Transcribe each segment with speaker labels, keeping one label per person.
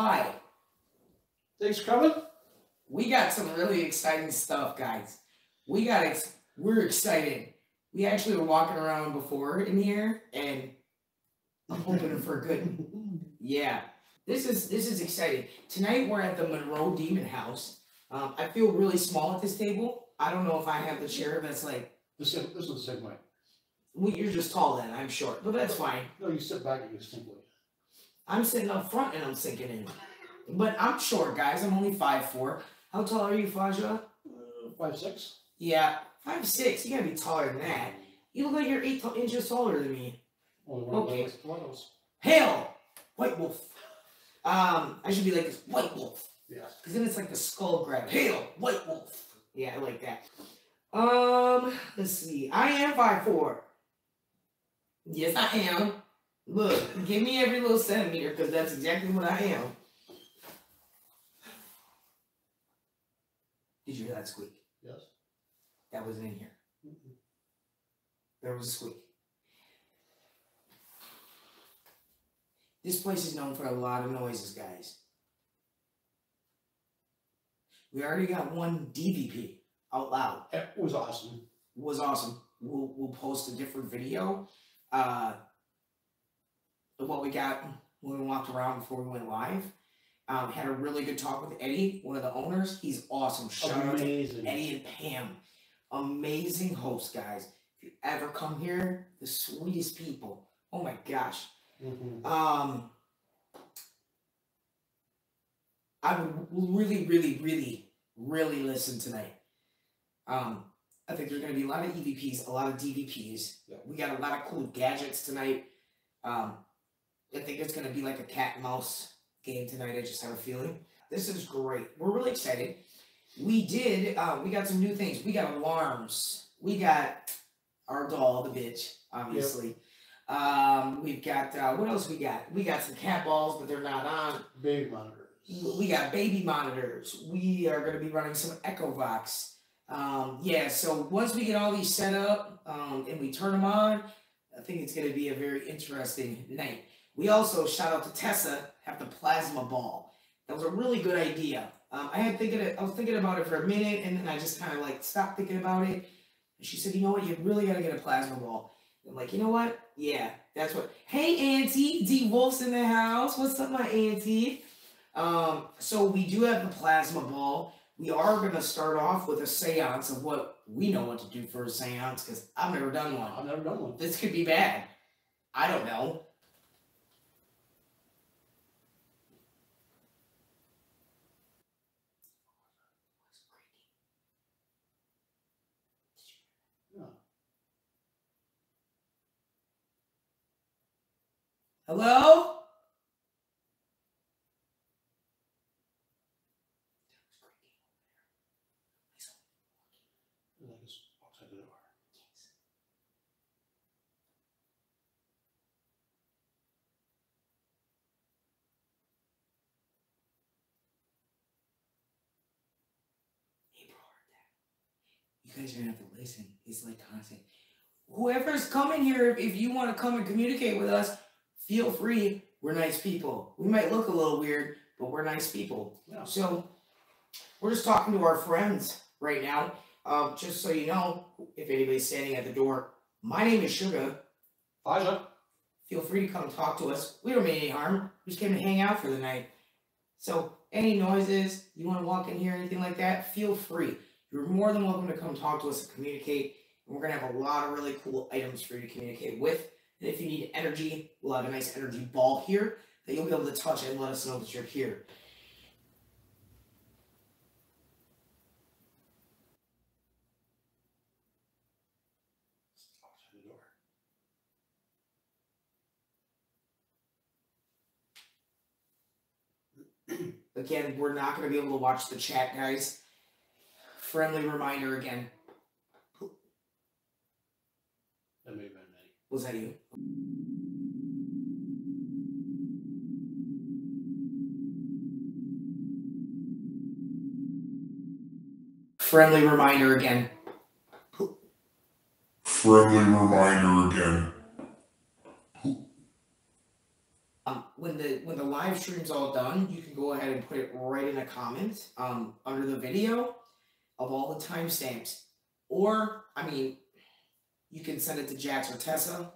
Speaker 1: Hi.
Speaker 2: Thanks for coming.
Speaker 1: We got some really exciting stuff, guys. We're excited. We actually were walking around before in here, and I'm hoping for a good. Yeah, this is exciting. Tonight we're at the Monroe Demon House. I feel really small at this table. I don't know if I have the chair that's like.
Speaker 2: This is the same way.
Speaker 1: Well, you're just tall then. I'm short, but that's fine.
Speaker 2: No, you sit back and you simply.
Speaker 1: I'm sitting up front and I'm sinking in. But I'm short, guys. I'm only 5'4". How tall are you, Fashja?
Speaker 2: 5'6".
Speaker 1: Yeah, 5'6". You gotta be taller than that. You look like you're 8 inches taller than me.
Speaker 2: Okay.
Speaker 1: Hail! White wolf. I should be like this white wolf.
Speaker 2: Yeah.
Speaker 1: Because then it's like the skull grab. Hail! White wolf. Yeah, I like that. Let's see. I am 5'4". Yes, I am. Look, give me every little centimeter because that's exactly what I am. Did you hear that squeak?
Speaker 2: Yes.
Speaker 1: That wasn't in here. There was a squeak. This place is known for a lot of noises, guys. We already got one DVP out loud.
Speaker 2: It was awesome.
Speaker 1: It was awesome. We'll post a different video of what we got when we walked around before we went live. Had a really good talk with Eddie, one of the owners. He's awesome. Shout out to Eddie and Pam. Amazing hosts, guys. If you ever come here, the sweetest people. Oh my gosh. I would really listen tonight. I think there's going to be a lot of EVPs, a lot of DVPs.
Speaker 2: Yeah. We
Speaker 1: got a lot of cool gadgets tonight. I think it's going to be like a cat and mouse game tonight. I just have a feeling. This is great. We're really excited. We got some new things. We got alarms. We got our doll, the bitch, obviously. Yep. We've got, what else we got? We got some cat balls, but they're not on.
Speaker 2: Baby monitors.
Speaker 1: We got baby monitors. We are going to be running some EchoVox. Yeah, so once we get all these set up and we turn them on, I think it's going to be a very interesting night. We also, shout out to Tessa, have the plasma ball. That was a really good idea. I was thinking about it for a minute, and then I just kind of like stopped thinking about it. And she said, you know what, you really got to get a plasma ball. I'm like, you know what? Yeah, that's what. Hey, Auntie, D Wolf's in the house. What's up, my Auntie? So we do have the plasma ball. We are going to start off with a seance of what we know what to do for a seance, because I've never done one.
Speaker 2: I've never done one.
Speaker 1: This could be bad. I don't know.
Speaker 2: Yeah.
Speaker 1: Hello?
Speaker 2: Outside the door.
Speaker 1: April heard that. You guys are gonna have to listen. It's like constant. Whoever's coming here, if you want to come and communicate with us, feel free. We're nice people. We might look a little weird, but we're nice people.
Speaker 2: Yeah.
Speaker 1: So we're just talking to our friends right now. Just so you know, if anybody's standing at the door, my name is Suga.
Speaker 2: Fashja.
Speaker 1: Feel free to come talk to us. We don't mean any harm. We just came to hang out for the night. So any noises, you want to walk in here, anything like that, feel free. You're more than welcome to come talk to us and communicate. And we're going to have a lot of really cool items for you to communicate with. And if you need energy, we'll have a nice energy ball here that you'll be able to touch and let us know that you're here.
Speaker 2: Outside the door.
Speaker 1: Again, we're not going to be able to watch the chat, guys. Friendly reminder again.
Speaker 2: That may have been me.
Speaker 1: Was that you? Friendly reminder again.
Speaker 3: Friendly reminder again.
Speaker 1: When the live stream's all done, you can go ahead and put it right in a comment under the video of all the timestamps. Or, I mean, you can send it to Jax or Tessa.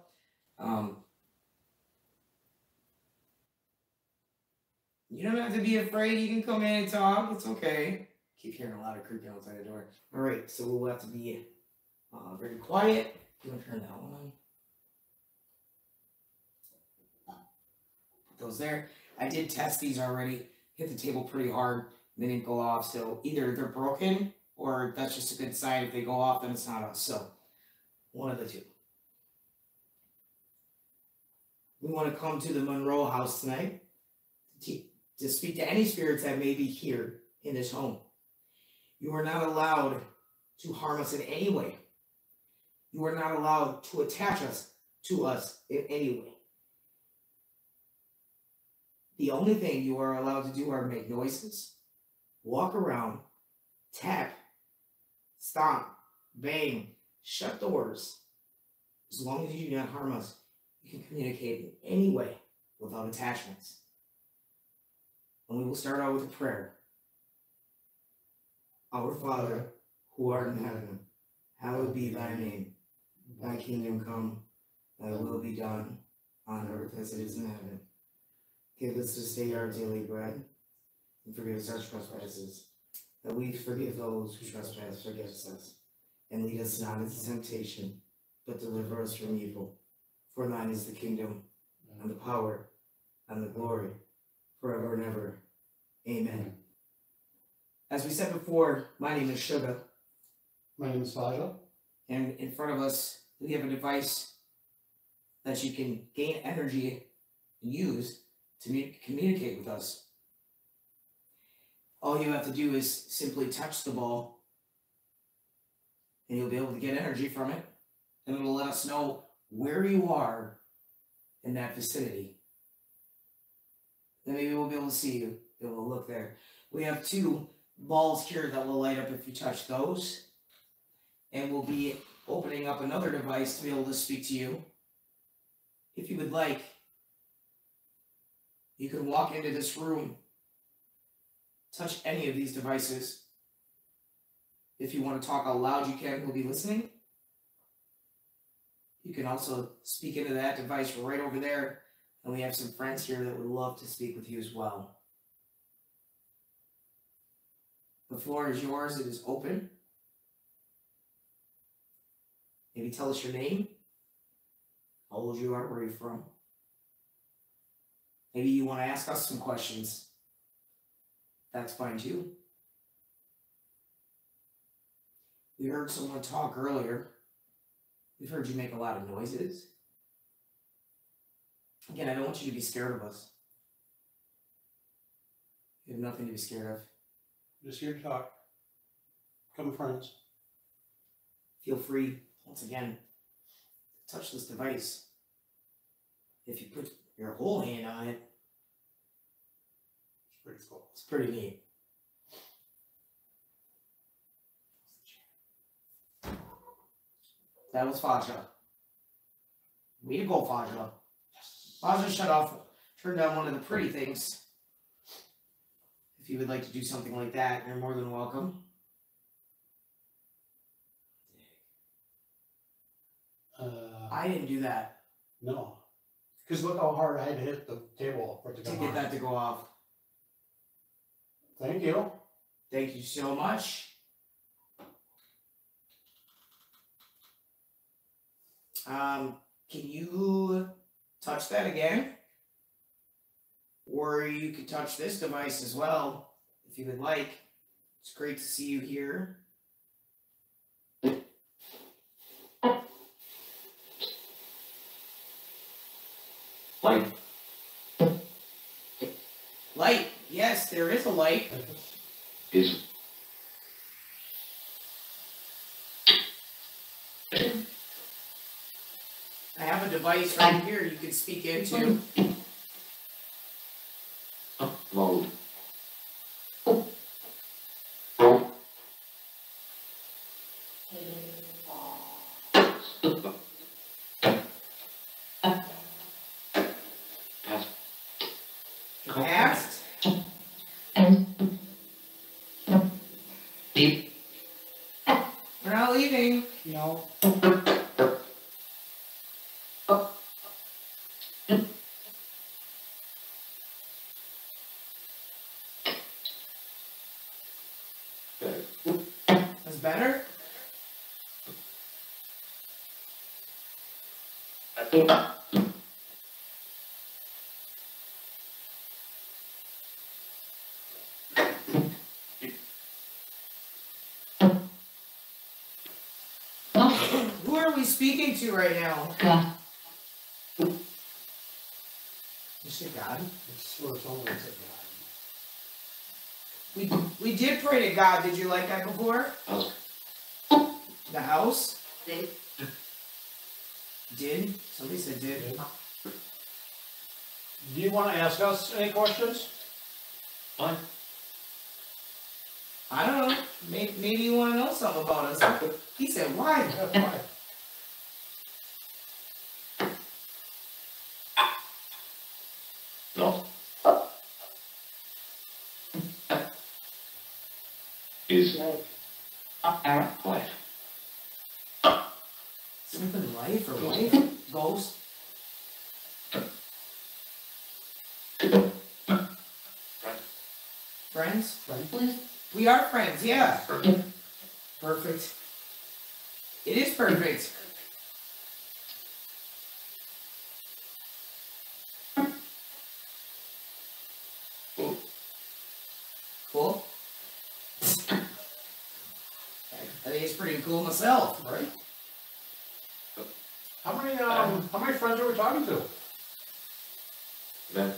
Speaker 1: You don't have to be afraid. You can come in and talk. It's okay. Keep hearing a lot of creaking outside the door. All right, so we'll have to be very quiet. You want to turn that one on? Put those there. I did test these already. Hit the table pretty hard. They didn't go off. So either they're broken or that's just a good sign. If they go off, then it's not us. So one of the two. We want to come to the Monroe house tonight to speak to any spirits that may be here in this home. You are not allowed to harm us in any way. You are not allowed to attach us to us in any way. The only thing you are allowed to do are make noises, walk around, tap, stomp, bang, shut doors. As long as you do not harm us, you can communicate in any way without attachments. And we will start out with a prayer. Our Father, who art in heaven, hallowed be thy name. Thy kingdom come, thy will be done, on earth as it is in heaven. Give us this day our daily bread, and forgive us our trespasses, that we forgive those who trespass against us. And lead us not into temptation, but deliver us from evil. For thine is the kingdom, and the power, and the glory, forever and ever. Amen. As we said before, my name is Suga.
Speaker 2: My name is Fashja.
Speaker 1: And in front of us, we have a device that you can gain energy and use to communicate with us. All you have to do is simply touch the ball, and you'll be able to get energy from it, and it'll let us know where you are in that vicinity. Then maybe we'll be able to see you. It will look there. We have two balls here that will light up if you touch those. And we'll be opening up another device to be able to speak to you. If you would like, you can walk into this room, touch any of these devices. If you want to talk out loud, you can. We'll be listening. You can also speak into that device right over there. And we have some friends here that would love to speak with you as well. The floor is yours. It is open. Maybe tell us your name, how old you are, where you're from. Maybe you want to ask us some questions. That's fine too. We heard someone talk earlier. We've heard you make a lot of noises. Again, I don't want you to be scared of us. You have nothing to be scared of.
Speaker 2: Just here to talk. Become friends.
Speaker 1: Feel free, once again, to touch this device. If you put your whole hand on it,
Speaker 2: It's pretty cool.
Speaker 1: it's pretty neat. That was Fashja. Way to go, Fashja. Fashja turned on one of the pretty things. If you would like to do something like that, you're more than welcome. I didn't do that.
Speaker 2: No. Because look how hard I had to hit the table for it to
Speaker 1: To
Speaker 2: come
Speaker 1: get
Speaker 2: on.
Speaker 1: that to go off.
Speaker 2: Thank you.
Speaker 1: Thank you so much. Can you touch that again? Or you could touch this device as well, if you would like. It's great to see you here. Light. Light. Yes, there is a light.
Speaker 3: Is
Speaker 1: I have a device right here you can speak into.
Speaker 3: mode.
Speaker 1: not leaving.
Speaker 2: No.
Speaker 1: That's better? Who are we speaking to right now?
Speaker 2: You say God? It's where it's always a God.
Speaker 1: We did pray to God. Did you like that before? The house? Did? Somebody said did.
Speaker 2: Do you want to ask us any questions?
Speaker 3: Fine.
Speaker 1: I don't know. Maybe you want to know something about us. He said, why?
Speaker 2: Yeah, fine.
Speaker 3: No. Is wife.
Speaker 1: Something life or wife? Ghost? Friends?
Speaker 2: Right.
Speaker 1: We are friends, yeah. Perfect. It is perfect. Cool. I think it's pretty cool myself.
Speaker 2: Right? How many friends are we talking to?
Speaker 3: Then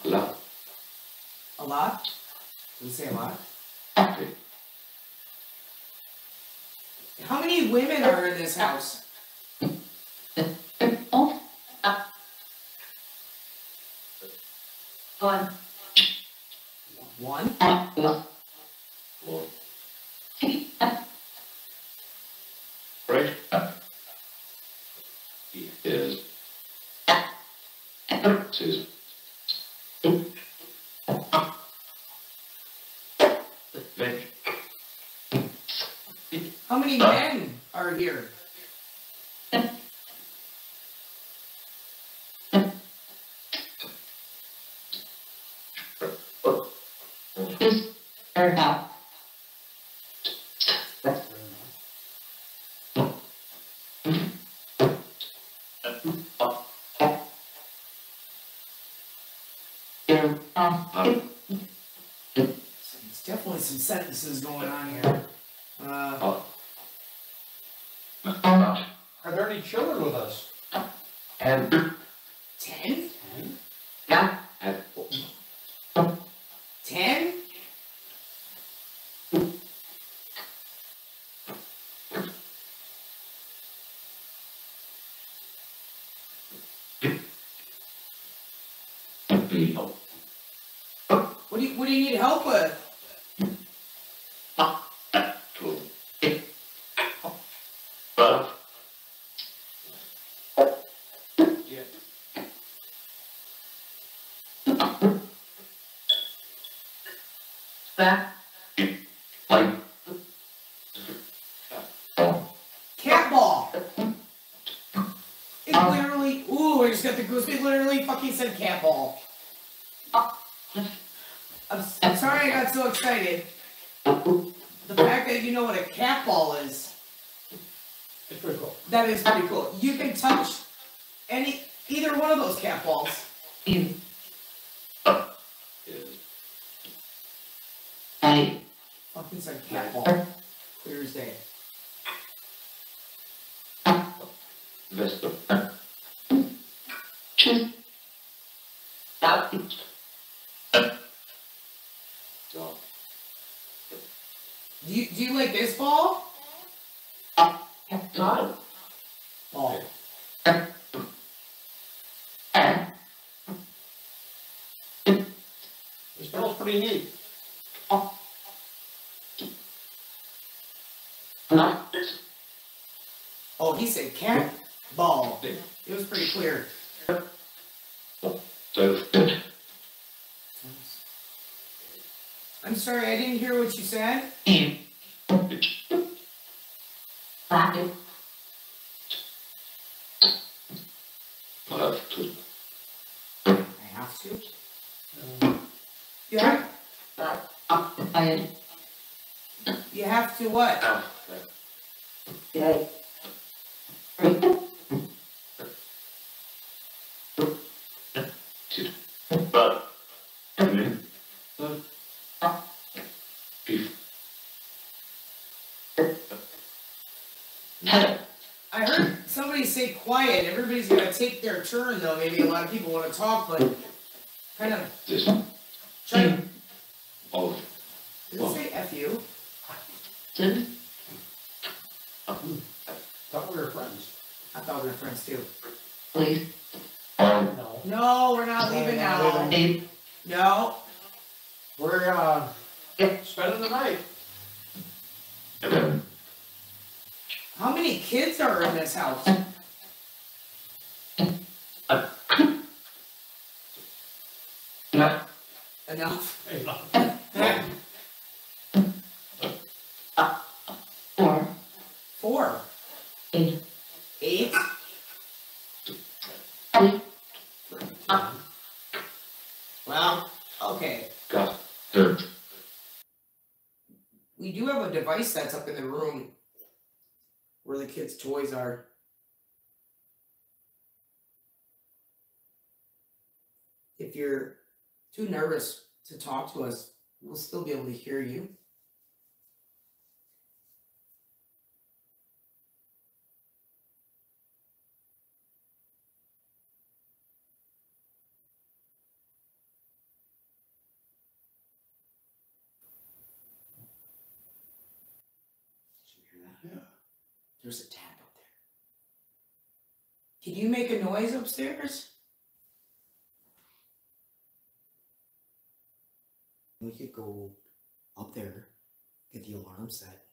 Speaker 3: love.
Speaker 1: A lot? Did we say a lot? How many women are in this house? One?
Speaker 3: Or right? He is Susan. Then
Speaker 1: How many men are here? There's definitely some sentences going on here.
Speaker 2: Are there any children with us?
Speaker 3: and
Speaker 1: 10?
Speaker 3: and
Speaker 1: 10? What do you need help with? Cat ball. It literally, ooh, I just got the goose. It literally fucking said cat ball. I'm sorry I got so excited. The fact that you know what a cat ball is,
Speaker 2: It's pretty cool.
Speaker 1: that is pretty cool. You can touch either one of those cat balls. Fucking said cat ball. Clear as day.
Speaker 3: Vesta.
Speaker 1: Do you like this ball? Ball.
Speaker 2: This ball's pretty neat.
Speaker 1: Oh, he said cat ball. It was pretty clear.
Speaker 3: So
Speaker 1: I'm sorry, I didn't hear what you said. I have to. Yeah. You have to what? I heard somebody say quiet. Everybody's gonna take their turn though. Maybe a lot of people want to talk, but kind of try to. Did it say F you?
Speaker 2: Thought we were friends.
Speaker 1: I thought we were friends too.
Speaker 3: Please.
Speaker 2: No.
Speaker 1: No, we're not leaving now. No.
Speaker 2: We're spending the night.
Speaker 1: How many kids are in this house? Enough.
Speaker 2: Hey, no.
Speaker 1: Four. Eight. Well, okay. We do have a device that's up in the room where the kids' toys are. If you're too nervous to talk to us, we'll still be able to hear you.
Speaker 2: Yeah.
Speaker 1: There's a tap up there. Can you make a noise upstairs? We could go up there, get the alarm set,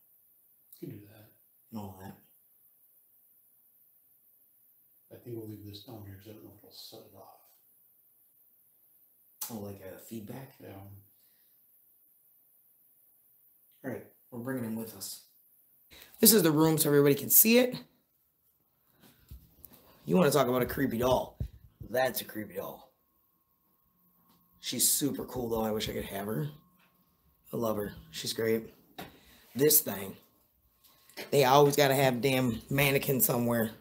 Speaker 2: You can do that.
Speaker 1: and all that.
Speaker 2: I think we'll leave this down here because I don't know if it'll set it off.
Speaker 1: Oh, like a feedback?
Speaker 2: Yeah.
Speaker 1: All right, we're bringing him with us. This is the room so everybody can see it. You want to talk about a creepy doll? That's a creepy doll. She's super cool though. I wish I could have her. I love her. She's great. This thing. They always got to have damn mannequin somewhere.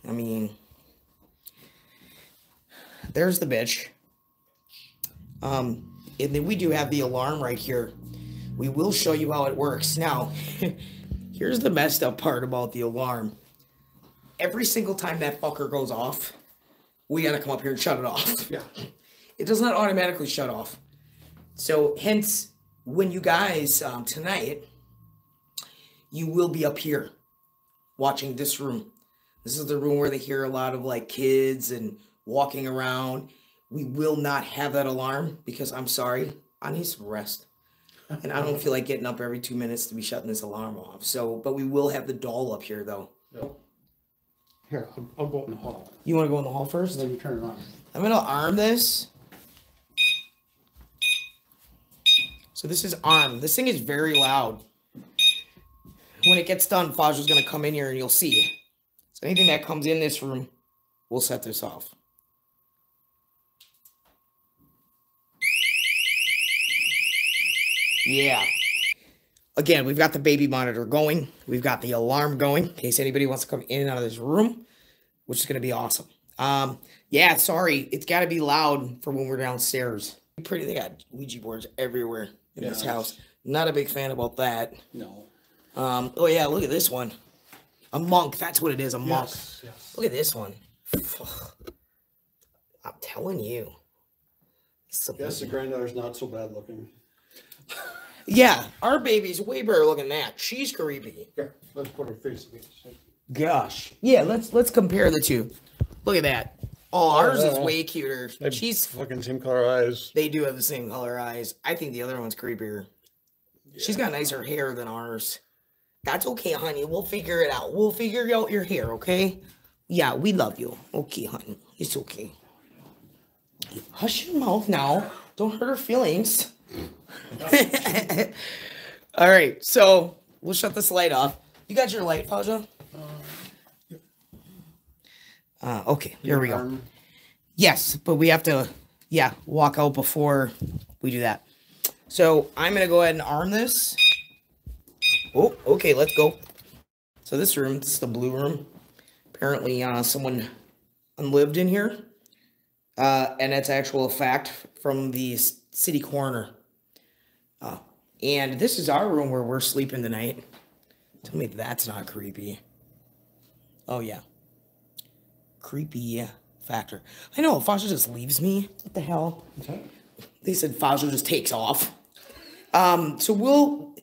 Speaker 1: I mean, there's the bitch. And then we do have the alarm right here. We will show you how it works. Now, here's the messed up part about the alarm. Every single time that fucker goes off, we gotta come up here and shut it off.
Speaker 2: Yeah.
Speaker 1: It does not automatically shut off. So, hence, when you guys, tonight, you will be up here watching this room. This is the room where they hear a lot of, like, kids and walking around. We will not have that alarm because, I'm sorry, I need some rest. And I don't feel like getting up every 2 minutes to be shutting this alarm off. So, but we will have the doll up here, though.
Speaker 2: Yep. Here, I'll go in the hall.
Speaker 1: You want to go in the hall first?
Speaker 2: Then you turn it on.
Speaker 1: I'm going to arm this. So this is armed. This thing is very loud. When it gets done, Fashja's going to come in here and you'll see. So anything that comes in this room, we'll set this off. Yeah. Again, we've got the baby monitor going. We've got the alarm going in case anybody wants to come in and out of this room, which is going to be awesome. Yeah, sorry. It's got to be loud for when we're downstairs. They got Ouija boards everywhere in this house. Not a big fan about that.
Speaker 2: No.
Speaker 1: Oh, yeah, look at this one. A monk. That's what it is, a monk.
Speaker 2: Yes.
Speaker 1: Look at this one. I'm telling you.
Speaker 2: Yes, the granddaughter's not so bad looking.
Speaker 1: Yeah, our baby's way better looking than that. She's creepy.
Speaker 2: Yeah, let's put her face against it.
Speaker 1: Gosh. Yeah, let's compare the two. Look at that. Oh, ours is way cuter. She's
Speaker 2: fucking same color eyes.
Speaker 1: They do have the same color eyes. I think the other one's creepier. Yeah. She's got nicer hair than ours. That's okay, honey. We'll figure it out. We'll figure out your hair, okay? Yeah, we love you. Okay, honey. It's okay. Hush your mouth now. Don't hurt her feelings. All right, so we'll shut this light off. You got your light, Fashja? Okay, here we go. Yes, but we have to, walk out before we do that. So I'm going to go ahead and arm this. Oh, okay, let's go. So this room, this is the blue room. Apparently someone lived in here. And that's actual fact from the city coroner. And this is our room where we're sleeping tonight. Tell me that's not creepy. Oh, yeah. Creepy factor. I know, Fashja just leaves me. What the hell?
Speaker 2: Okay.
Speaker 1: They said Fashja just takes off. So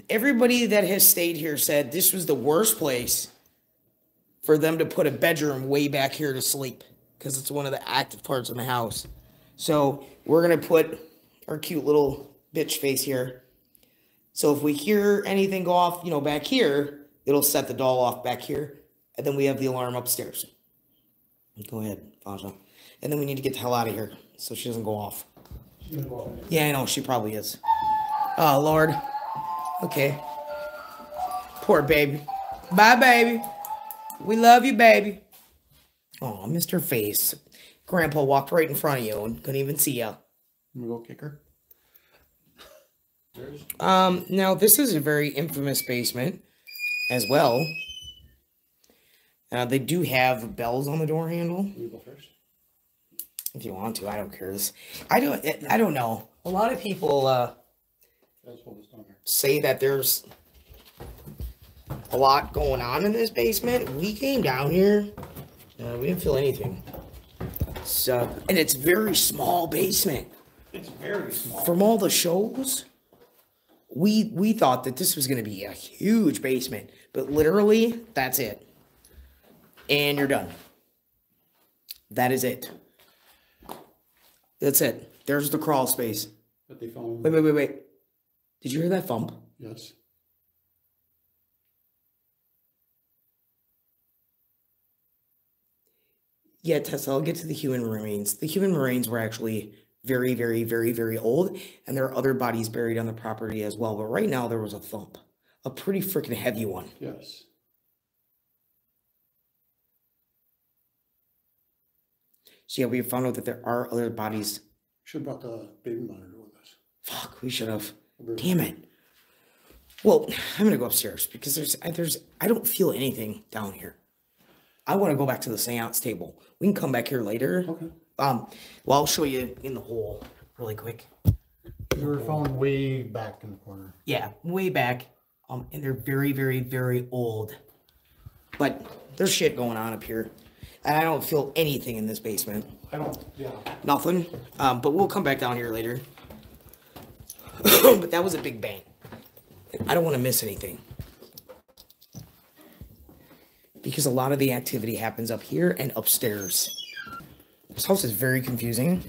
Speaker 1: everybody that has stayed here said this was the worst place for them to put a bedroom way back here to sleep. Because it's one of the active parts of the house. So we're going to put our cute little bitch face here. So if we hear anything go off, back here, it'll set the doll off back here. And then we have the alarm upstairs. Go ahead, Fashja. And then we need to get the hell out of here so she doesn't go off.
Speaker 2: She's gonna go out.
Speaker 1: Yeah, I know, she probably is. Oh, Lord. Okay. Poor baby. Bye, baby. We love you, baby. Oh, I missed her face. Grandpa walked right in front of you and couldn't even see you.
Speaker 2: I'm gonna go kick her.
Speaker 1: Now this is a very infamous basement as well. They do have bells on the door handle.
Speaker 2: You go first.
Speaker 1: If you want to, I don't care. I don't know. A lot of people say that there's a lot going on in this basement. We came down here. We didn't feel anything. So, and it's a very small basement.
Speaker 2: It's very small.
Speaker 1: From all the shows, we thought that this was going to be a huge basement, but literally, that's it. And you're done. That is it. That's it. There's the crawl space.
Speaker 2: But they found.
Speaker 1: Wait. Did you hear that thump?
Speaker 2: Yes.
Speaker 1: Yeah, Tessa, I'll get to the human remains. The human remains were actually very, very, very, very old, and there are other bodies buried on the property as well. But right now, there was a thump. A pretty freaking heavy one.
Speaker 2: Yes.
Speaker 1: So yeah, we found out that there are other bodies.
Speaker 2: Should have brought the baby monitor with us.
Speaker 1: Fuck, we should have. Damn it. Well, I'm gonna go upstairs because I don't feel anything down here. I want to go back to the seance table. We can come back here later.
Speaker 2: Okay.
Speaker 1: Well, I'll show you in the hole really quick.
Speaker 2: We were found way back in the corner.
Speaker 1: Yeah, way back. And they're very, very, very old. But there's shit going on up here. And I don't feel anything in this basement.
Speaker 2: Yeah.
Speaker 1: Nothing. But we'll come back down here later. But that was a big bang. I don't want to miss anything. Because a lot of the activity happens up here and upstairs. This house is very confusing.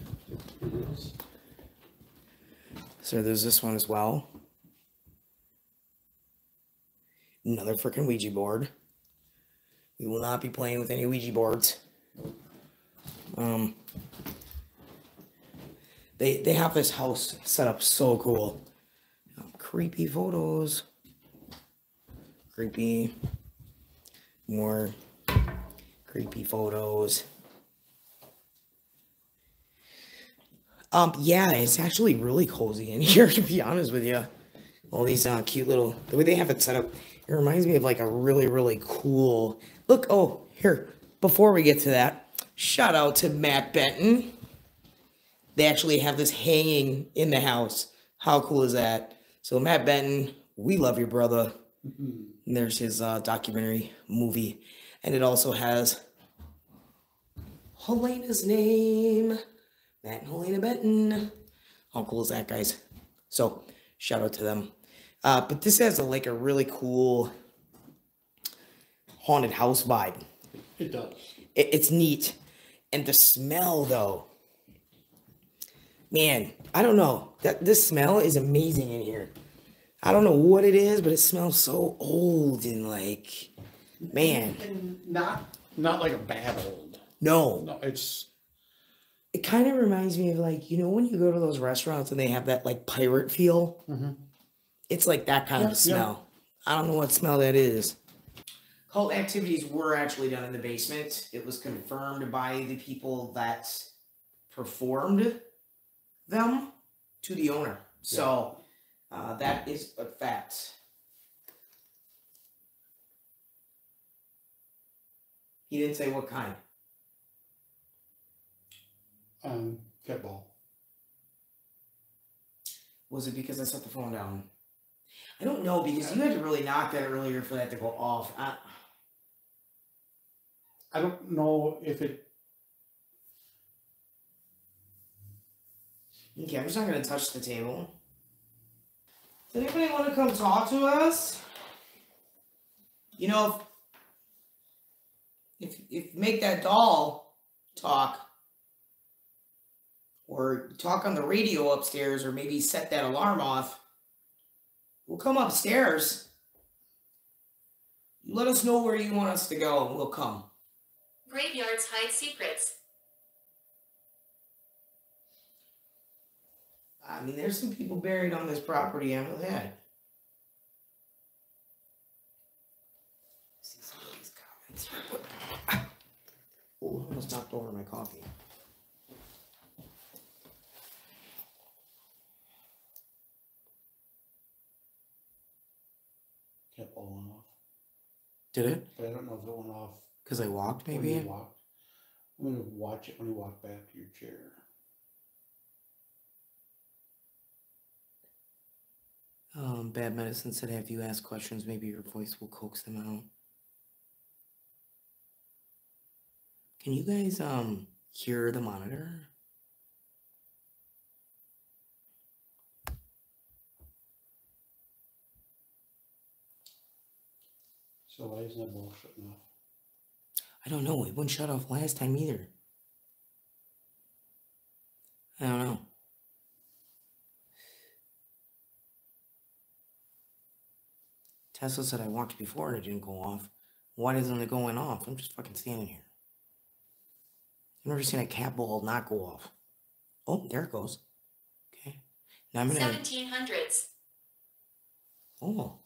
Speaker 1: So there's this one as well. Another freaking Ouija board. We will not be playing with any Ouija boards. They have this house set up so cool. Creepy photos. Creepy. More creepy photos. Yeah, it's actually really cozy in here, to be honest with you. All these cute little, the way they have it set up, it reminds me of like a really, really cool, look, oh, here, before we get to that, shout out to Matt Benton. They actually have this hanging in the house. How cool is that? So Matt Benton, we love your brother. And there's his documentary movie. And it also has Helena's name. Matt and Helena Benton. How cool is that, guys? So, shout out to them. But this has like a really cool haunted house vibe.
Speaker 2: It does.
Speaker 1: It's neat. And the smell, though. Man, I don't know. This smell is amazing in here. I don't know what it is, but it smells so old and like, man.
Speaker 2: And not like a bad old.
Speaker 1: No.
Speaker 2: No, it's
Speaker 1: It kind of reminds me of like, when you go to those restaurants and they have that like pirate feel?
Speaker 2: Mm-hmm.
Speaker 1: It's like that kind of
Speaker 2: Yep,
Speaker 1: smell. I don't know what smell that is. Cult activities were actually done in the basement. It was confirmed by the people that performed them to the owner. So that is a fact. He didn't say what kind.
Speaker 2: Cat ball.
Speaker 1: Was it because I set the phone down? I don't know, because you had to really knock that earlier for that to go off.
Speaker 2: I don't know if it.
Speaker 1: Okay, I'm just not going to touch the table. Does anybody want to come talk to us? If make that doll talk, or talk on the radio upstairs, or maybe set that alarm off, we'll come upstairs. You let us know where you want us to go, and we'll come.
Speaker 4: Graveyards hide secrets.
Speaker 1: I mean, there's some people buried on this property. I know that. See some of these comments here. Oh, I almost knocked over my coffee.
Speaker 2: Cat ball went off.
Speaker 1: Did it?
Speaker 2: But I don't know if it went off.
Speaker 1: Because I walked,
Speaker 2: When
Speaker 1: maybe?
Speaker 2: you walked. I'm gonna watch it when you walk back to your chair.
Speaker 1: Bad Medicine said, have you asked questions, maybe your voice will coax them out. Can you guys, hear the monitor?
Speaker 2: So why isn't that ball shutting off?
Speaker 1: I don't know. It wouldn't shut off last time either. I don't know. Tesla said I walked before and it didn't go off. Why isn't it going off? I'm just fucking standing here. I've never seen a cat ball not go off. Oh, there it goes. Okay. Now I'm gonna...
Speaker 4: 1700s.
Speaker 1: Oh.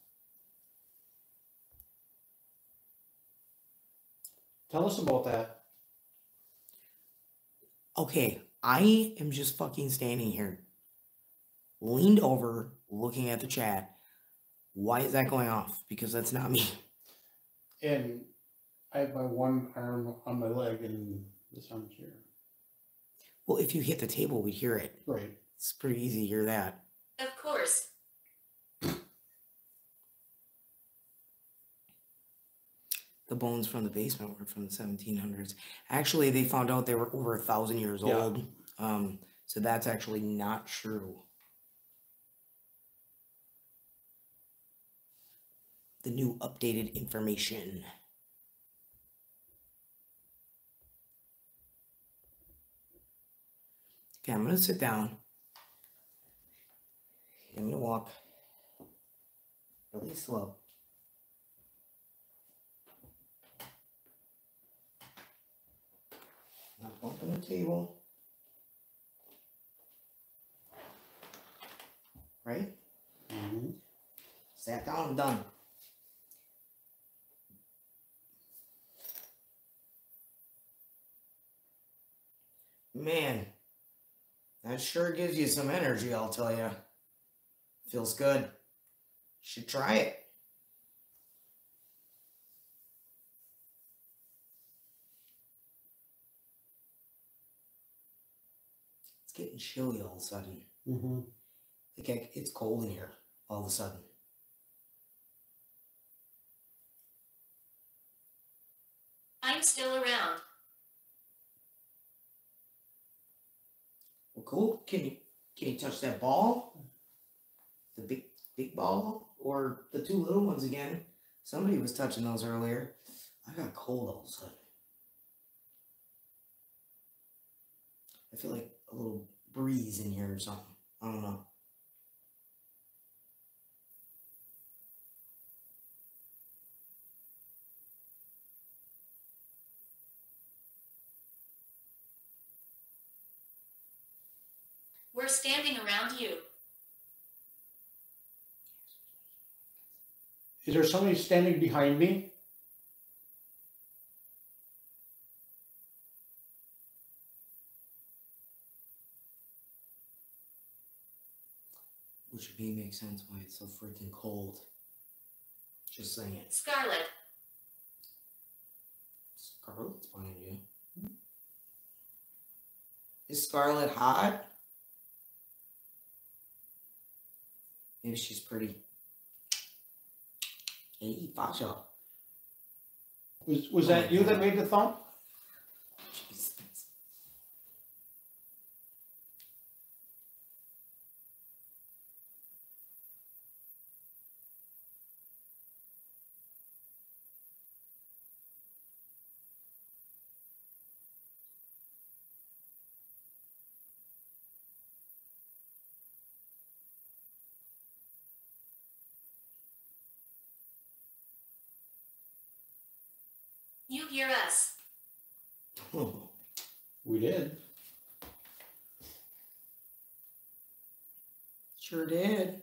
Speaker 2: Tell us about that.
Speaker 1: Okay, I am just fucking standing here, leaned over, looking at the chat. Why is that going off? Because that's not me.
Speaker 2: And I have my one arm on my leg and this arm's here.
Speaker 1: Well, if you hit the table, we'd hear it.
Speaker 2: Right.
Speaker 1: It's pretty easy to hear that.
Speaker 4: Of course.
Speaker 1: The bones from the basement were from the 1700s. Actually, they found out they were over 1,000 years old. So that's actually not true. The new updated information. Okay, I'm going to sit down. I'm going to walk really slow. Not bumping the table. Right?
Speaker 2: Mm-hmm.
Speaker 1: Sat down and done. Man, that sure gives you some energy, I'll tell you. Feels good. Should try it. It's getting chilly all of a sudden.
Speaker 2: Mm-hmm.
Speaker 1: Like it's cold in here all of a sudden.
Speaker 4: I'm still around.
Speaker 1: Well, cool. Can you touch that ball? The big ball? Or the two little ones again? Somebody was touching those earlier. I got cold all of a sudden. I feel like a little breeze in here or something. I don't know.
Speaker 4: We're standing around you.
Speaker 2: Is there somebody standing behind me?
Speaker 1: Which would be makes sense why it's so freaking cold. Just saying.
Speaker 4: Scarlet.
Speaker 1: Scarlet's behind you. Is Scarlet hot? Maybe she's pretty. Hey, Fashja.
Speaker 2: Was that you that made the thump?
Speaker 1: Jesus.
Speaker 4: You hear us.
Speaker 1: Oh,
Speaker 2: We did.
Speaker 1: sure did.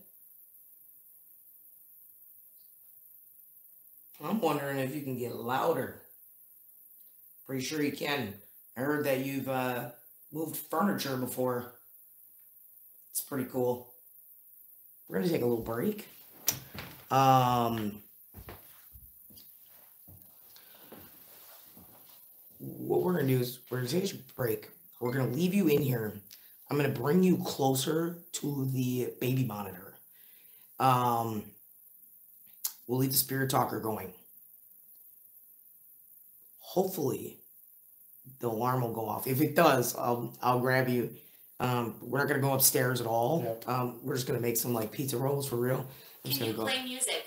Speaker 1: I'm wondering if you can get louder. Pretty sure you can. I heard that you've moved furniture before. It's pretty cool. We're gonna take a little break. What we're gonna do is we're gonna take a break. We're gonna leave you in here. I'm gonna bring you closer to the baby monitor. We'll leave the spirit talker going. Hopefully, the alarm will go off. If it does, I'll grab you. We're not gonna go upstairs at all.
Speaker 2: Yep.
Speaker 1: We're just gonna make some like pizza rolls for real. I'm just
Speaker 4: Can you
Speaker 1: gonna go.
Speaker 4: play music?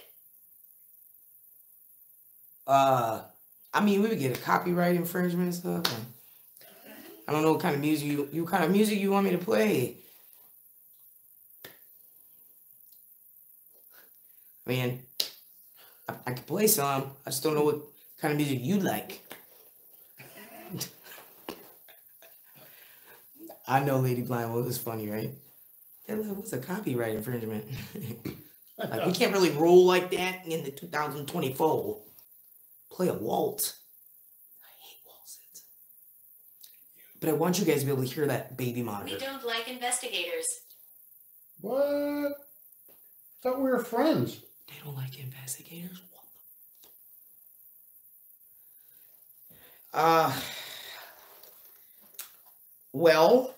Speaker 1: I mean, we would get a copyright infringement and stuff. I don't know what kind of music you kind of music you want me to play. I mean, I could play some. I just don't know what kind of music you like. I know Lady Blind. Well, it was funny, right? Yeah, look, what's a copyright infringement? Like, we can't really roll like that in the 2024. Play a waltz. I hate waltzes. But I want you guys to be able to hear that baby monitor.
Speaker 4: We don't like investigators.
Speaker 2: What? I thought we were friends.
Speaker 1: They don't like investigators? What the well,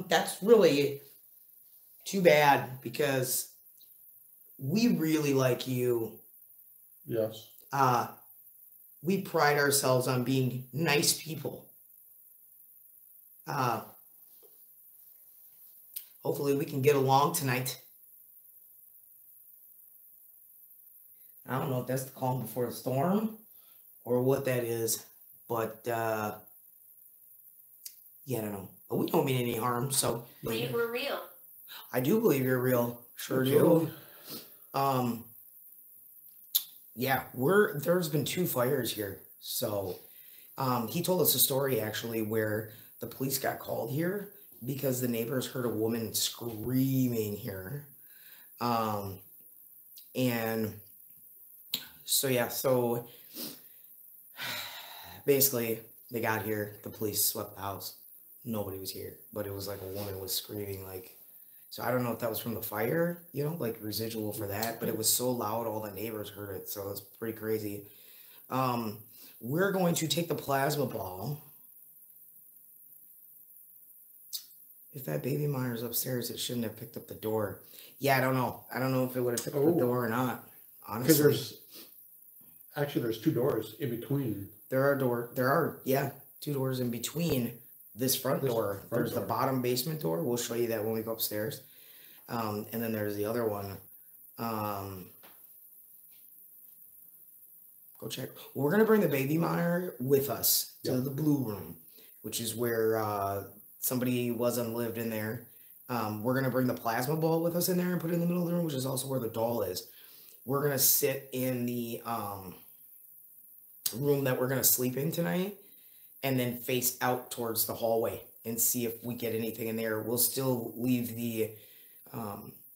Speaker 1: that's really too bad because we really like you.
Speaker 2: Yes.
Speaker 1: We pride ourselves on being nice people. Hopefully we can get along tonight. I don't know if that's the calm before the storm or what that is, but yeah, I don't know. But we don't mean any harm, so
Speaker 4: Believe we're real.
Speaker 1: I do believe you're real. Sure
Speaker 2: Absolutely.
Speaker 1: do. Yeah, there's been 2 fires here. So he told us a story actually where the police got called here because the neighbors heard a woman screaming here. And so yeah, so basically they got here, the police swept the house. Nobody was here, but it was like a woman was screaming like, so I don't know if that was from the fire, you know, like residual for that, but it was so loud all the neighbors heard it, so it's pretty crazy. We're going to take the plasma ball. If that baby monitor's upstairs, it shouldn't have picked up the door. Yeah, I don't know. I don't know if it would have picked up the door or not.
Speaker 2: Because
Speaker 1: Honestly,
Speaker 2: there's 2 doors in between.
Speaker 1: there are 2 doors in between this front door. There's the bottom basement door. We'll show you that when we go upstairs. And then there's the other one. Go check. We're gonna bring the baby monitor with us to the blue room, which is where somebody was unlived in there. We're gonna bring the plasma ball with us in there and put it in the middle of the room, which is also where the doll is. We're gonna sit in the room that we're gonna sleep in tonight, and then face out towards the hallway. and see if we get anything in there. We'll still leave the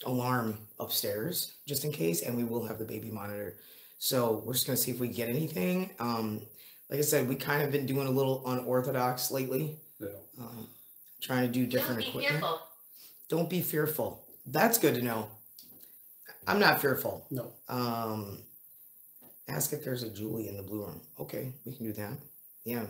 Speaker 1: alarm upstairs just in case, and we will have the baby monitor. So we're just gonna see if we get anything. Like I said, we kind of been doing a little unorthodox lately.
Speaker 2: Yeah.
Speaker 1: Trying to do
Speaker 4: Don't
Speaker 1: different
Speaker 4: be
Speaker 1: equipment.
Speaker 4: fearful.
Speaker 1: Don't be fearful. That's good to know. I'm not fearful.
Speaker 2: No.
Speaker 1: Ask if there's a Julie in the blue room. Okay, we can do that. Yeah.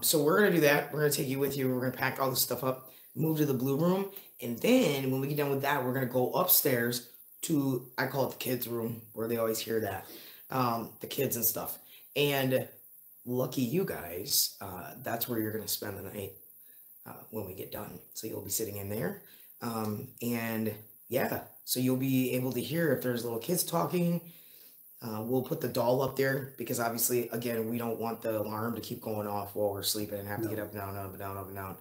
Speaker 1: So we're gonna do that. We're gonna take you with you. We're gonna pack all this stuff up, move to the blue room, and then when we get done with that, we're gonna go upstairs to, I call it the kids' room, where they always hear that, the kids and stuff. And lucky you guys, that's where you're gonna spend the night when we get done. So you'll be sitting in there, and yeah, so you'll be able to hear if there's little kids talking. We'll put the doll up there because obviously, again, we don't want the alarm to keep going off while we're sleeping and have to get up, down, up, and down, up, and down.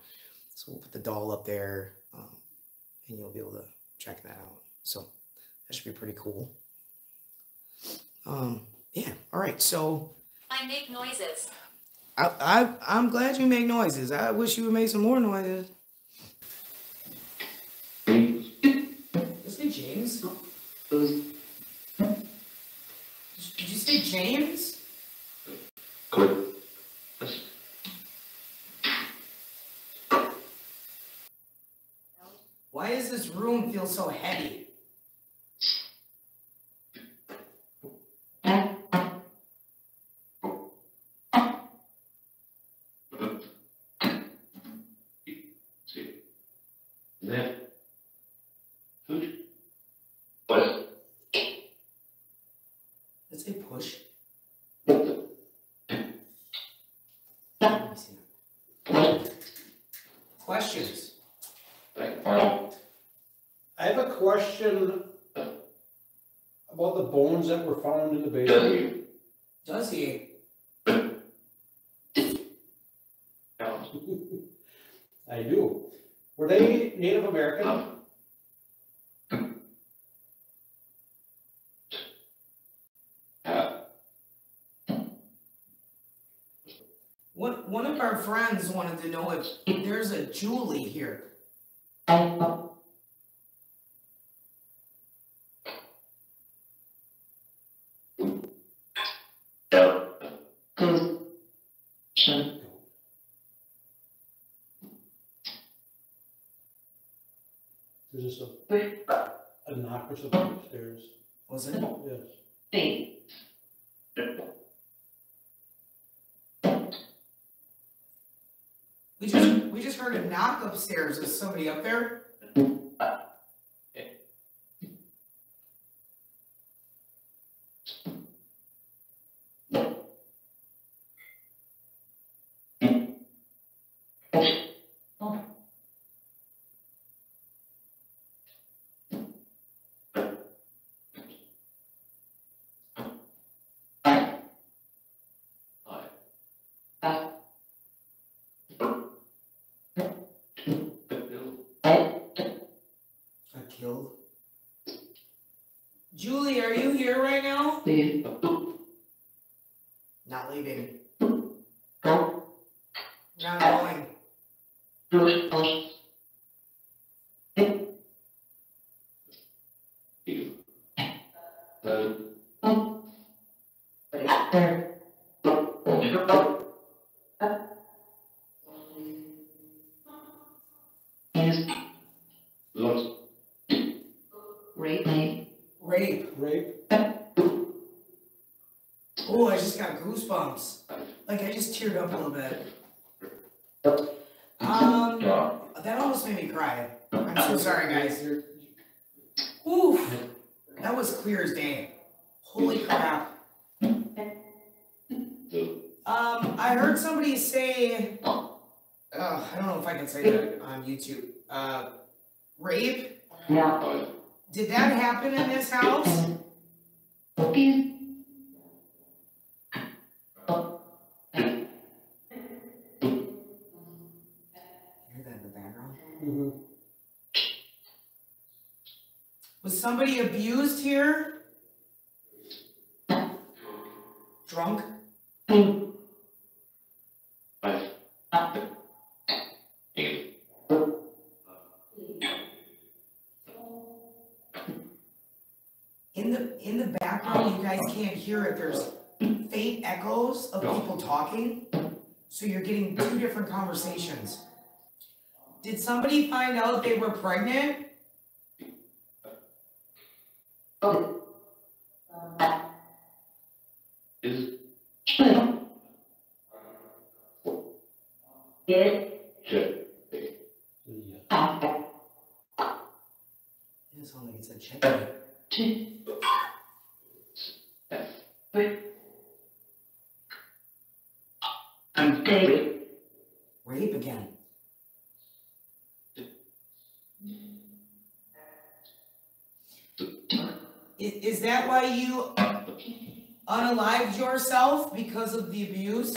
Speaker 1: So we'll put the doll up there, and you'll be able to check that out. So that should be pretty cool. Yeah. All right. So
Speaker 4: I make noises.
Speaker 1: I'm glad you make noises. I wish you would make some more noises. Is it James? Did you say James?
Speaker 3: Click.
Speaker 1: Why does this room feel so heavy?
Speaker 3: See. Left. Foot. West.
Speaker 1: Let's say push. Let me see. Questions?
Speaker 2: I have a question about the bones that were found in the basement.
Speaker 1: Does he?
Speaker 2: I do. Were they Native American?
Speaker 1: One of our friends wanted to know if there's a Julie here.
Speaker 2: There's just a knock or something upstairs.
Speaker 1: Was it?
Speaker 2: Yes.
Speaker 1: We just heard a knock upstairs. Is somebody up there? Killed. Julie, are you here right now? Not leaving. Not going. Rape. Oh, I just got goosebumps. Like I just teared up a little bit. That almost made me cry. I'm so sorry, guys. Oof. That was clear as day. Holy crap. I heard somebody say, I don't know if I can say that on YouTube. Rape?
Speaker 5: Yeah.
Speaker 1: Did that happen in this house? Hear that in the background?
Speaker 2: Mm-hmm.
Speaker 1: Was somebody abused here? Drunk? in the background, you guys can't hear it. There's faint echoes of people talking, so you're getting two different conversations. Did somebody find out they were pregnant?
Speaker 3: Is check.
Speaker 2: Yeah.
Speaker 1: It sounds like it's a chicken. Rape again. Is that why you unalived yourself because of the abuse?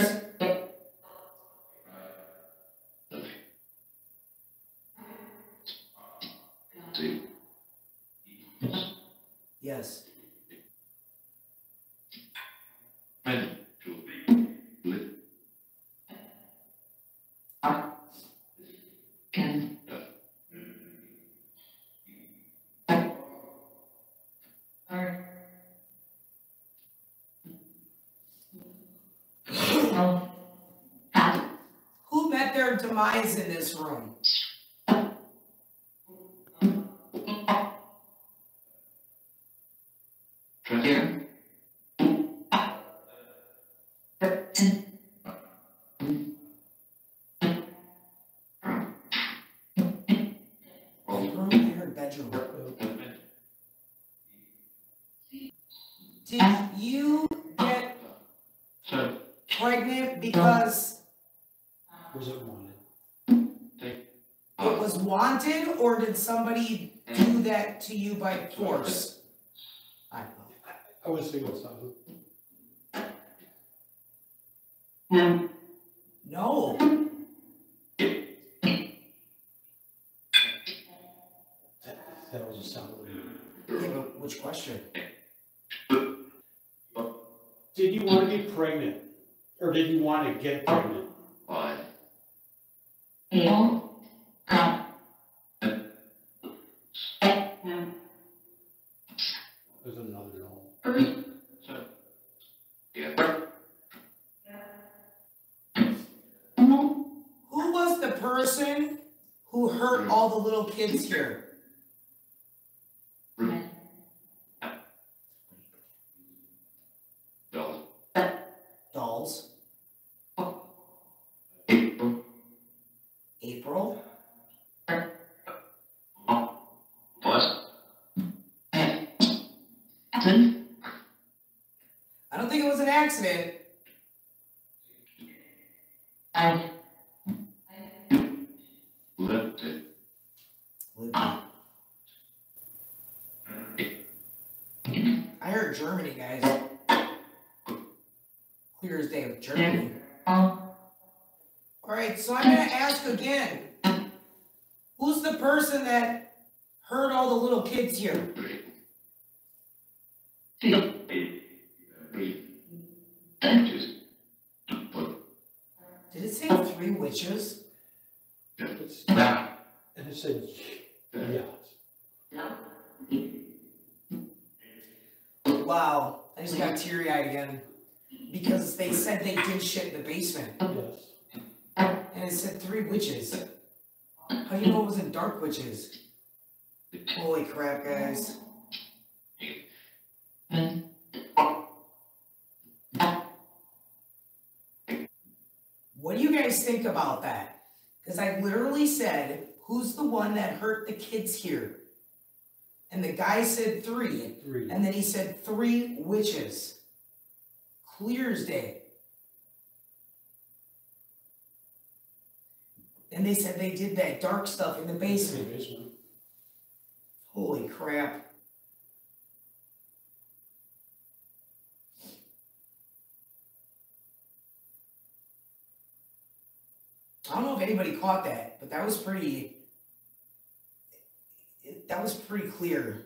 Speaker 1: Yes. Who met their demise in this room? Bedroom? I heard bedroom. Did you get pregnant because
Speaker 2: Was it wanted?
Speaker 1: it was wanted, or did somebody do that to you by force? I don't know.
Speaker 2: I would say what's not.
Speaker 1: No.
Speaker 2: That was a solid.
Speaker 1: Yeah, but which question?
Speaker 2: Did you want to be pregnant? Or did you want to get pregnant?
Speaker 3: Why?
Speaker 2: There's another no.
Speaker 1: Who was the person who hurt all the little kids here? Dolls. April. I don't think it was an accident. I heard Germany, guys. Clear as day with Germany. Alright, so I'm gonna ask again. Who's the person that hurt all the little kids here? Did it say 3 witches?
Speaker 2: And it said, yeah.
Speaker 1: Wow, I just got teary-eyed again. Because they said they did shit in the basement.
Speaker 2: Yes.
Speaker 1: And it said 3 witches. How do you know it wasn't dark witches? Holy crap, guys. What do you guys think about that? Because I literally said, who's the one that hurt the kids here? And the guy said 3.
Speaker 2: 3.
Speaker 1: And then he said 3 witches. Clear as day. And they said they did that dark stuff in the basement. Holy crap. I don't know if anybody caught that, but that was pretty clear.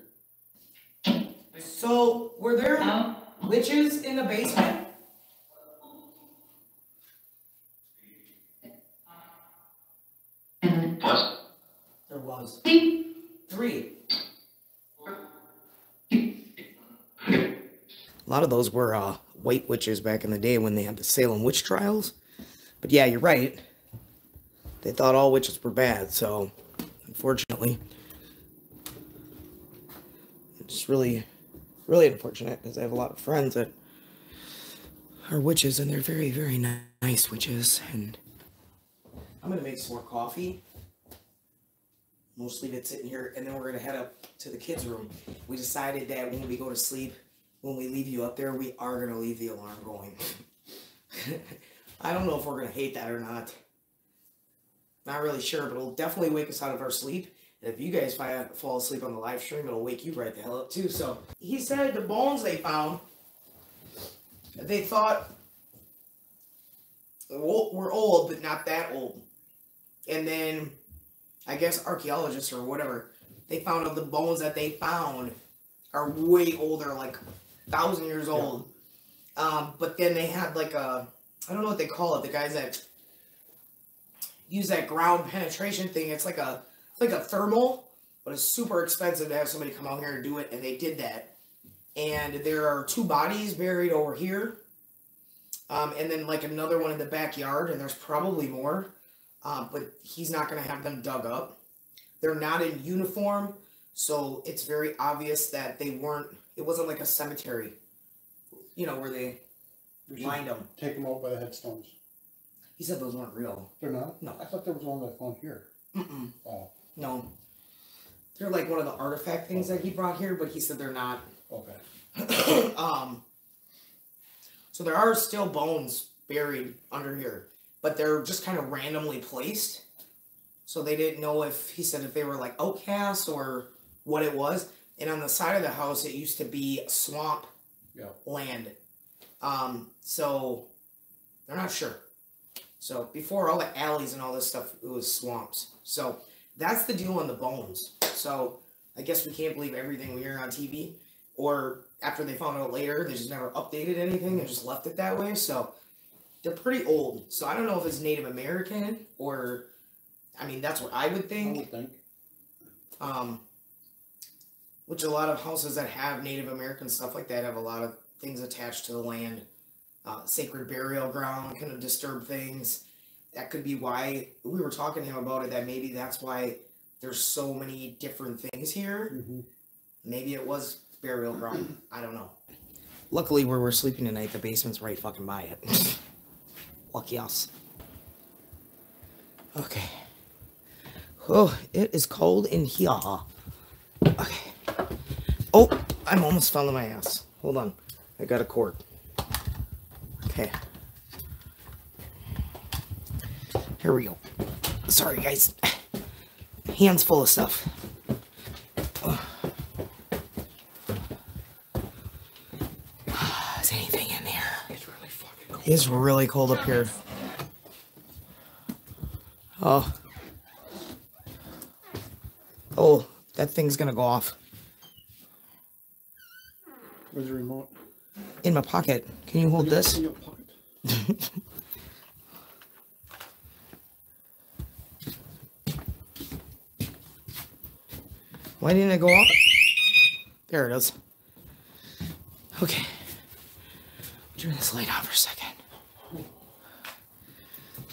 Speaker 1: So, were there witches in the basement? There was. 3. A lot of those were white witches back in the day when they had the Salem witch trials. But yeah, you're right. They thought all witches were bad, so unfortunately, it's really, really unfortunate because I have a lot of friends that are witches and they're very, very nice witches. And I'm gonna make some more coffee. Most leave it sitting here, and then we're gonna head up to the kids' room. We decided that when we go to sleep, when we leave you up there, we are gonna leave the alarm going. I don't know if we're gonna hate that or not. Not really sure, but it'll definitely wake us out of our sleep. And if you guys fall asleep on the live stream, it'll wake you right the hell up too. So he said the bones they found, they thought were old, but not that old. And then I guess archaeologists or whatever, they found out the bones that they found are way older, like 1,000 years old. But then they had like a, I don't know what they call it, the guys that use that ground penetration thing. It's like a thermal, but it's super expensive to have somebody come out here and do it, and they did that. And there are 2 bodies buried over here, and then like another one in the backyard, and there's probably more. But he's not going to have them dug up. They're not in uniform, so it's very obvious that they weren't, it wasn't like a cemetery, you know, where they lined them.
Speaker 2: Take them out by the headstones.
Speaker 1: He said those weren't real.
Speaker 2: They're not?
Speaker 1: No.
Speaker 2: I thought there was one that I found here.
Speaker 1: Mm-mm.
Speaker 2: Oh,
Speaker 1: No. They're like one of the artifact things that he brought here, but he said they're not.
Speaker 2: okay.
Speaker 1: So there are still bones buried under here, but they're just kind of randomly placed. So they didn't know if, he said if they were like outcasts or what it was. And on the side of the house, it used to be swamp land. So they're not sure. So before all the alleys and all this stuff, it was swamps. So that's the deal on the bones. So I guess we can't believe everything we hear on TV. Or after they found out later, they just never updated anything and just left it that way. So they're pretty old. So I don't know if it's Native American or, I mean, that's what I would think.
Speaker 2: I would think.
Speaker 1: Which a lot of houses that have Native American stuff like that have a lot of things attached to the land. Sacred burial ground kind of disturb things. That could be why we were talking to him about it, that maybe that's why there's so many different things here.
Speaker 2: Mm-hmm.
Speaker 1: Maybe it was burial ground. I don't know. Luckily, where we're sleeping tonight, the basement's right fucking by it. Lucky us. Okay. Oh, it is cold in here. Okay. Oh, I'm almost fell on my ass. Hold on. I got a cord. Okay. Here we go. Sorry, guys. Hands full of stuff. Is anything in there?
Speaker 2: It's really fucking cold.
Speaker 1: It's really cold up here. Oh. Oh, that thing's gonna go off.
Speaker 2: Where's the remote?
Speaker 1: In my pocket. Can you hold this?
Speaker 2: In your pocket.
Speaker 1: Why didn't it go off? There it is. Okay. Turn this light on for a second.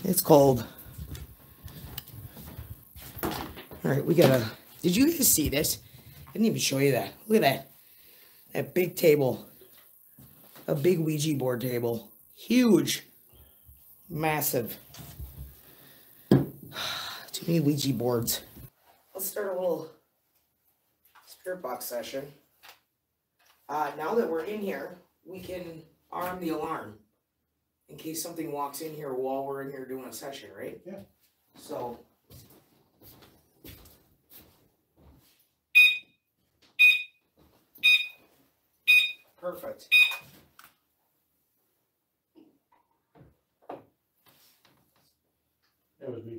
Speaker 1: It's cold. Alright, we gotta... Did you guys see this? I didn't even show you that. Look at that. That big table. A big Ouija board table. Huge. Massive. Too many Ouija boards. Let's start a little spirit box session. Now that we're in here, we can arm the alarm in case something walks in here while we're in here doing a session, right?
Speaker 2: Yeah.
Speaker 1: So... Perfect.
Speaker 2: That was me.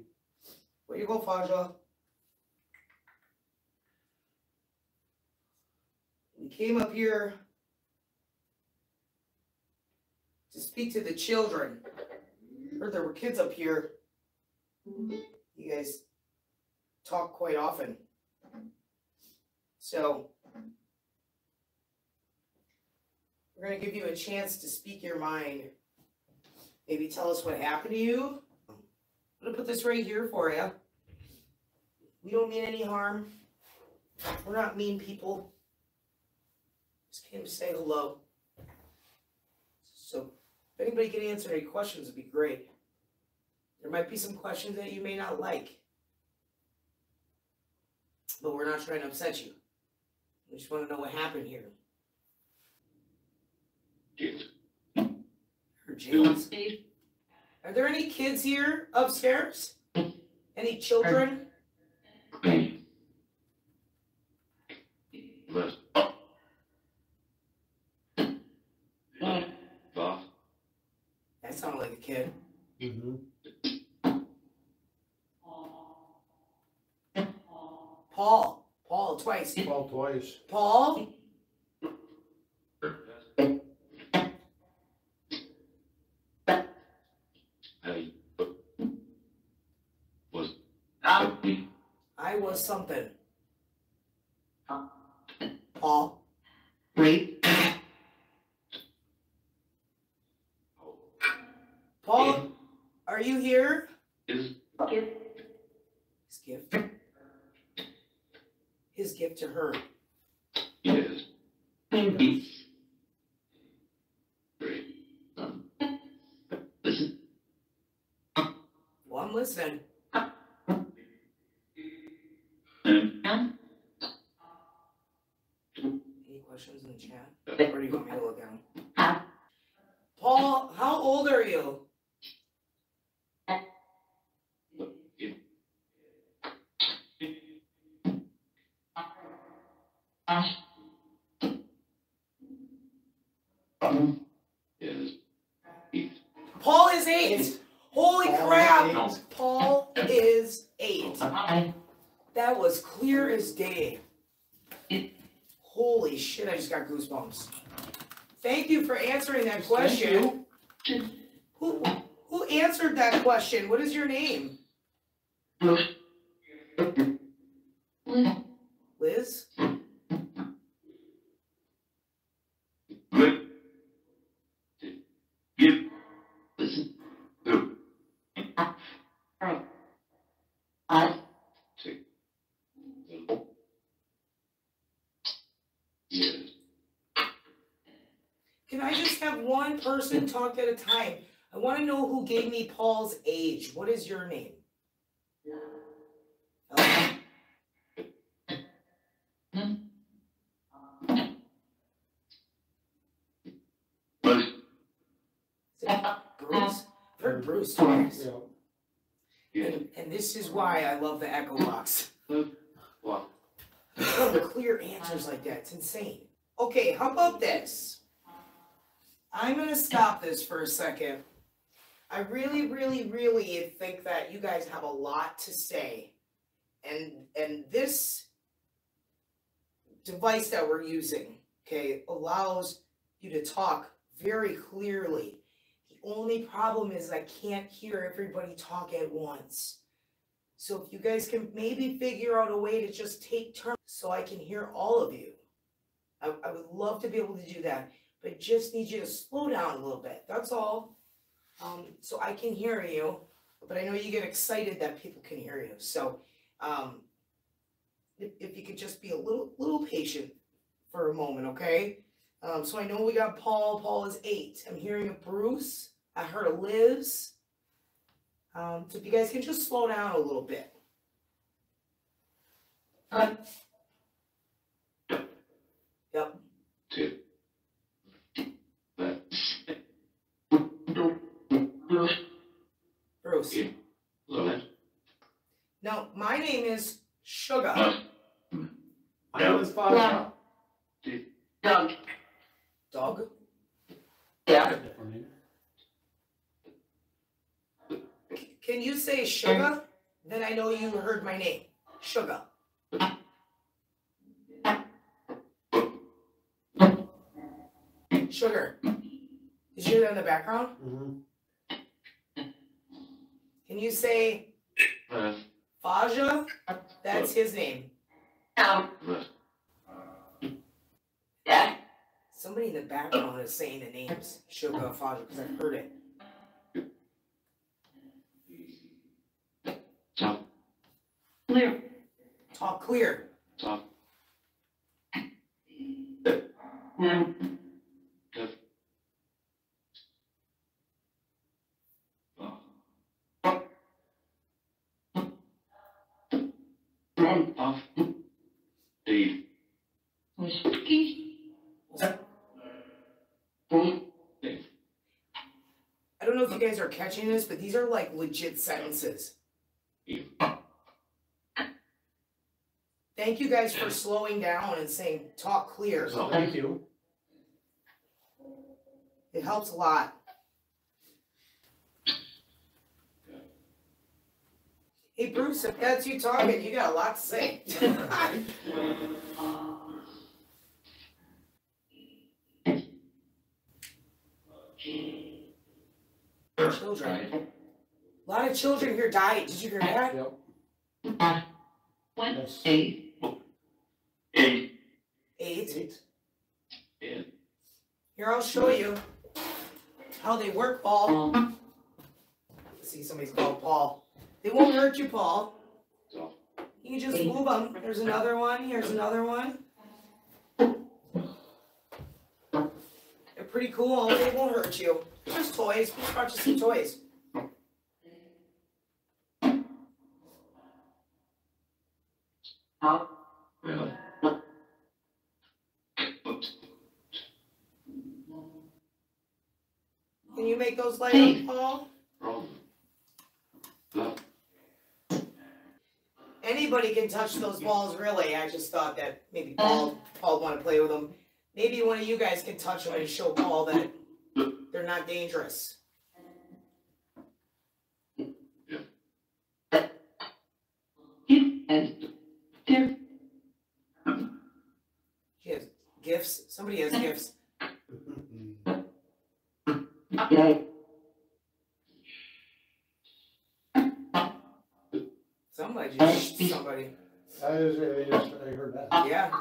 Speaker 1: Way to go, Fashja. We came up here to speak to the children. Heard there were kids up here. You guys talk quite often. So, We're going to give you a chance to speak your mind. Maybe tell us what happened to you. I'm going to put this right here for you. We don't mean any harm. We're not mean people. Just came to say hello. So if anybody can answer any questions, it'd be great. There might be some questions that you may not like. But we're not trying to upset you. We just want to know what happened here.
Speaker 3: James.
Speaker 1: Or James. Are there any kids here upstairs? Any children? That sounded like a kid.
Speaker 2: Mm-hmm.
Speaker 1: Paul. Paul twice.
Speaker 2: Paul twice.
Speaker 1: Paul? I was something. Paul? Paul, are you here?
Speaker 3: Is
Speaker 1: His gift. His gift to her.
Speaker 3: yes. Great. Listen.
Speaker 1: Well, I'm listening. Any questions in the chat? Or do you want me to look at them? Paul, how old are you?
Speaker 3: Yes.
Speaker 1: Paul is 8. Holy
Speaker 2: Paul
Speaker 1: crap!
Speaker 2: is 8.
Speaker 1: Paul is 8. That was clear as day. Holy shit, I just got goosebumps. Thank you for answering that question. Who answered that question? What is your name? Liz?
Speaker 3: Listen. Yes.
Speaker 1: Can I just have one person talk at a time? I want to know who gave me Paul's age. What is your name? Okay. Is it Bruce? I've heard Bruce twice.
Speaker 2: Yeah.
Speaker 1: And this is why I love the Echo Box.
Speaker 3: What?
Speaker 1: The clear answers like that. It's insane. Okay, how about this? I'm going to stop this for a second. I really, really, really think that you guys have a lot to say. And this device that we're using, okay, allows you to talk very clearly. The only problem is I can't hear everybody talk at once. So if you guys can maybe figure out a way to just take turns so I can hear all of you. I would love to be able to do that, but just need you to slow down a little bit. That's all. So I can hear you, but I know you get excited that people can hear you. So if you could just be a little patient for a moment, okay? So I know we got Paul. Paul is 8. I'm hearing a Bruce. I heard a Liz. So if you guys can just slow down a little bit. Yep.
Speaker 3: Two.
Speaker 1: Bruce.
Speaker 3: Low.
Speaker 1: Now, my name is Suga.
Speaker 2: My name is Fashja.
Speaker 1: Dog?
Speaker 2: Different name.
Speaker 1: Can you say Suga? Then I know you heard my name. Suga. Sugar. Did you hear that in the background?
Speaker 2: Mm-hmm.
Speaker 1: Can you say Fashja? That's his name. Somebody in the background is saying the names Suga and Fashja because I've heard it.
Speaker 3: Talk.
Speaker 5: Clear.
Speaker 1: Talk clear.
Speaker 3: Talk.
Speaker 5: Now.
Speaker 3: Good.
Speaker 5: Then.
Speaker 3: Off. Deed.
Speaker 5: Whiskey.
Speaker 1: I don't know if you guys are catching this, but these are like legit sentences. Thank you guys for slowing down and saying talk clear.
Speaker 2: Thank you.
Speaker 1: It helps a lot. Hey Bruce, if that's you talking, you got a lot to say. Children. A lot of children here died. Did you hear that?
Speaker 2: Yep.
Speaker 5: One.
Speaker 2: Yes.
Speaker 5: 8.
Speaker 3: 8.
Speaker 1: 8.
Speaker 3: Yeah.
Speaker 1: Here, I'll show you how they work, Paul. See, somebody's called Paul. They won't hurt you, Paul.
Speaker 3: Talk.
Speaker 1: You can just move them. There's another one. Here's another one. They're pretty cool. They won't hurt you. Just toys. We brought you some toys.
Speaker 5: Out.
Speaker 3: Really?
Speaker 1: Can you make those light up, Paul?
Speaker 3: Wrong. Love.
Speaker 1: Anybody can touch those balls, really. I just thought that maybe Paul wanted to play with them. Maybe one of you guys can touch them and show Paul that they're not dangerous.
Speaker 5: And there.
Speaker 1: She has gifts. Somebody has gifts.
Speaker 5: Yeah.
Speaker 1: Somebody just somebody.
Speaker 2: I heard that.
Speaker 1: Yeah.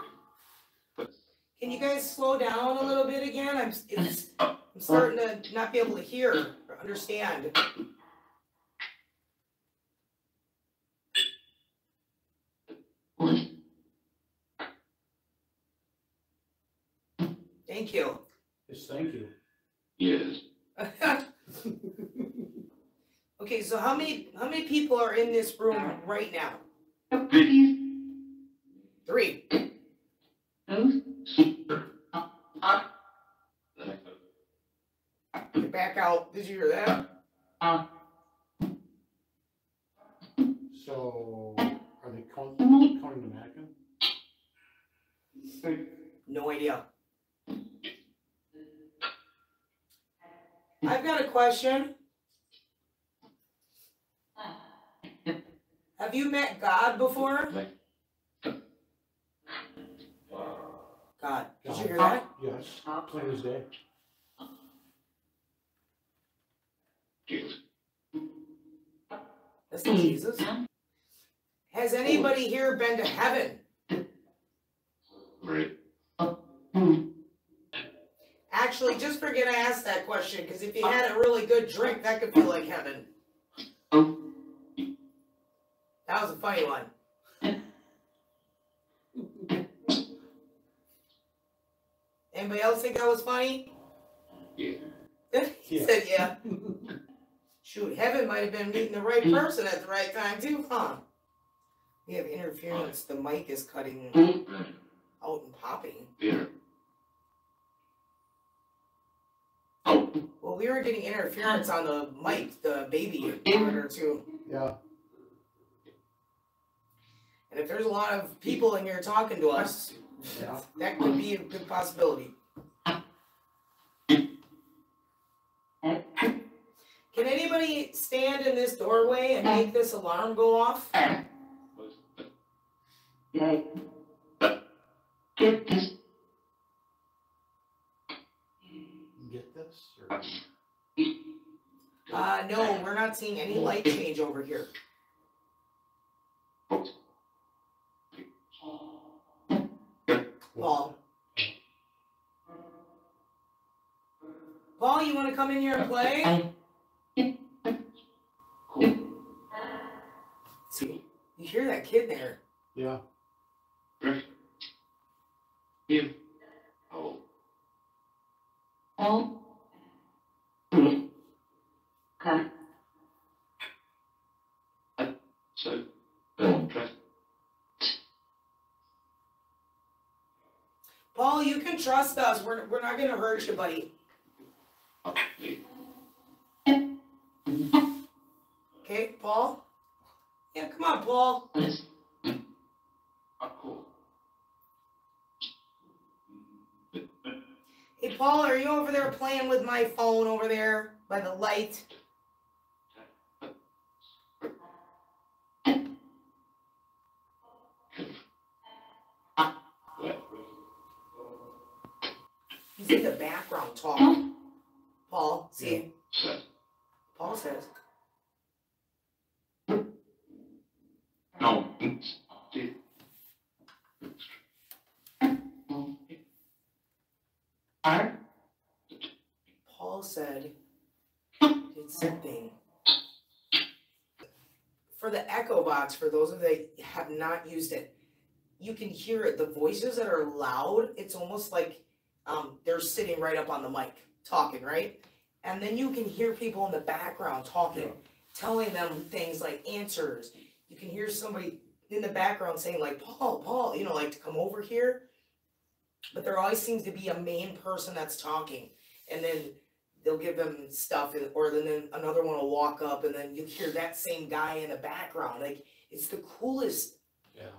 Speaker 1: Can you guys slow down a little bit again? I'm starting to not be able to hear or understand. Thank you.
Speaker 2: Yes, thank you.
Speaker 3: Yes.
Speaker 1: Okay, so how many people are in this room right now? 3. Back out. Did you hear that?
Speaker 2: So, are they counting the mannequin?
Speaker 1: No idea. I've got a question. Have you met God before? God. Did you hear that?
Speaker 2: Yes, plain as day.
Speaker 3: Yes.
Speaker 1: That's not Jesus. Has anybody here been to heaven?
Speaker 3: Right.
Speaker 1: Actually, just forget I asked that question, because if you had a really good drink, that could feel like heaven. That was a funny one. Anybody else think that was funny?
Speaker 3: Yeah.
Speaker 1: He said yeah. Shoot, heaven might have been meeting the right person at the right time too, huh? We have interference. The mic is cutting out and popping.
Speaker 3: Yeah.
Speaker 1: Well, we were getting interference on the mic, the baby monitor too.
Speaker 2: Yeah.
Speaker 1: And if there's a lot of people in here talking to us,
Speaker 2: Yeah.
Speaker 1: that could be a good possibility. Can anybody stand in this doorway and make this alarm go off?
Speaker 5: Get this.
Speaker 2: Get this? Or...
Speaker 1: No, we're not seeing any light change over here. Paul. Paul, you want to come in here and play? See, you hear that kid there?
Speaker 2: Yeah.
Speaker 3: Him. Oh.
Speaker 5: Oh. Okay.
Speaker 3: So, trust.
Speaker 1: Paul, you can trust us. We're not gonna hurt you, buddy. Okay, Paul? Yeah, come on, Paul.
Speaker 3: Cool.
Speaker 1: Hey, Paul, are you over there playing with my phone over there by the light? He's in the background talking. Paul, see? Paul says.
Speaker 3: No.
Speaker 1: Paul said did something. For the echo box, for those of you that have not used it, you can hear it. The voices that are loud, it's almost like they're sitting right up on the mic talking, right? And then you can hear people in the background talking, telling them things like answers. You can hear somebody in the background saying like, Paul, you know, like to come over here. But there always seems to be a main person that's talking. And then they'll give them stuff, or then another one will walk up, and then you hear that same guy in the background. Like, it's the coolest.
Speaker 2: Yeah.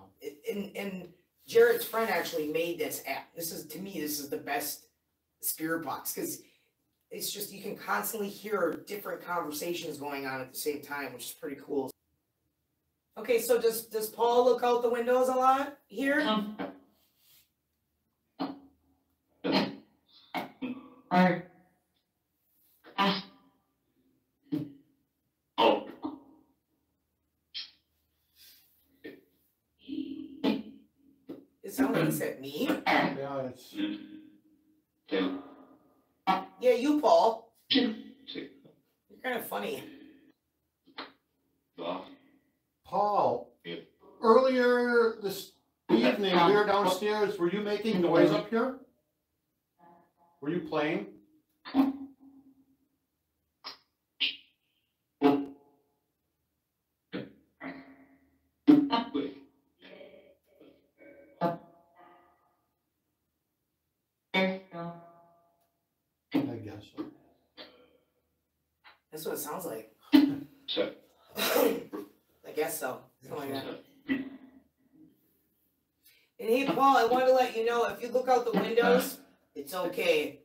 Speaker 1: And Jared's friend actually made this app. To me, this is the best spirit box, because it's just, you can constantly hear different conversations going on at the same time, which is pretty cool. Okay, so does Paul look out the windows a lot here?
Speaker 3: Oh.
Speaker 1: It sounds like he said me.
Speaker 2: Yeah, it's.
Speaker 1: Yeah, you, Paul.
Speaker 3: Six.
Speaker 1: You're kind of funny.
Speaker 2: Paul, earlier this evening, we were downstairs. Were you making noise up here? Were you playing? I guess so.
Speaker 1: That's what it sounds like.
Speaker 3: So.
Speaker 1: I guess so. Something like that. And hey, Paul, I wanted to let you know, if you look out the windows, it's okay.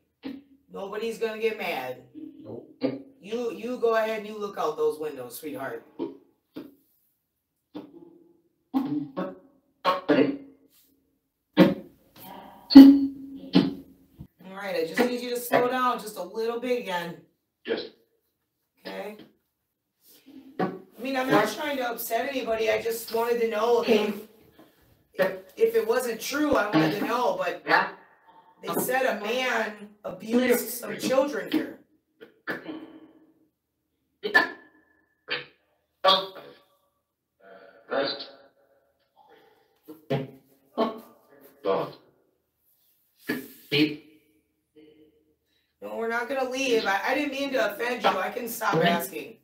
Speaker 1: Nobody's gonna get mad.
Speaker 2: Nope.
Speaker 1: You go ahead and you look out those windows, sweetheart. Alright, I just need you to slow down just a little bit again.
Speaker 3: Yes.
Speaker 1: Okay? I mean, I'm not trying to upset anybody. I just wanted to know if it wasn't true, I wanted to know, but they said a man abused some children here. No, we're not gonna leave. I didn't mean to offend you. I can stop asking.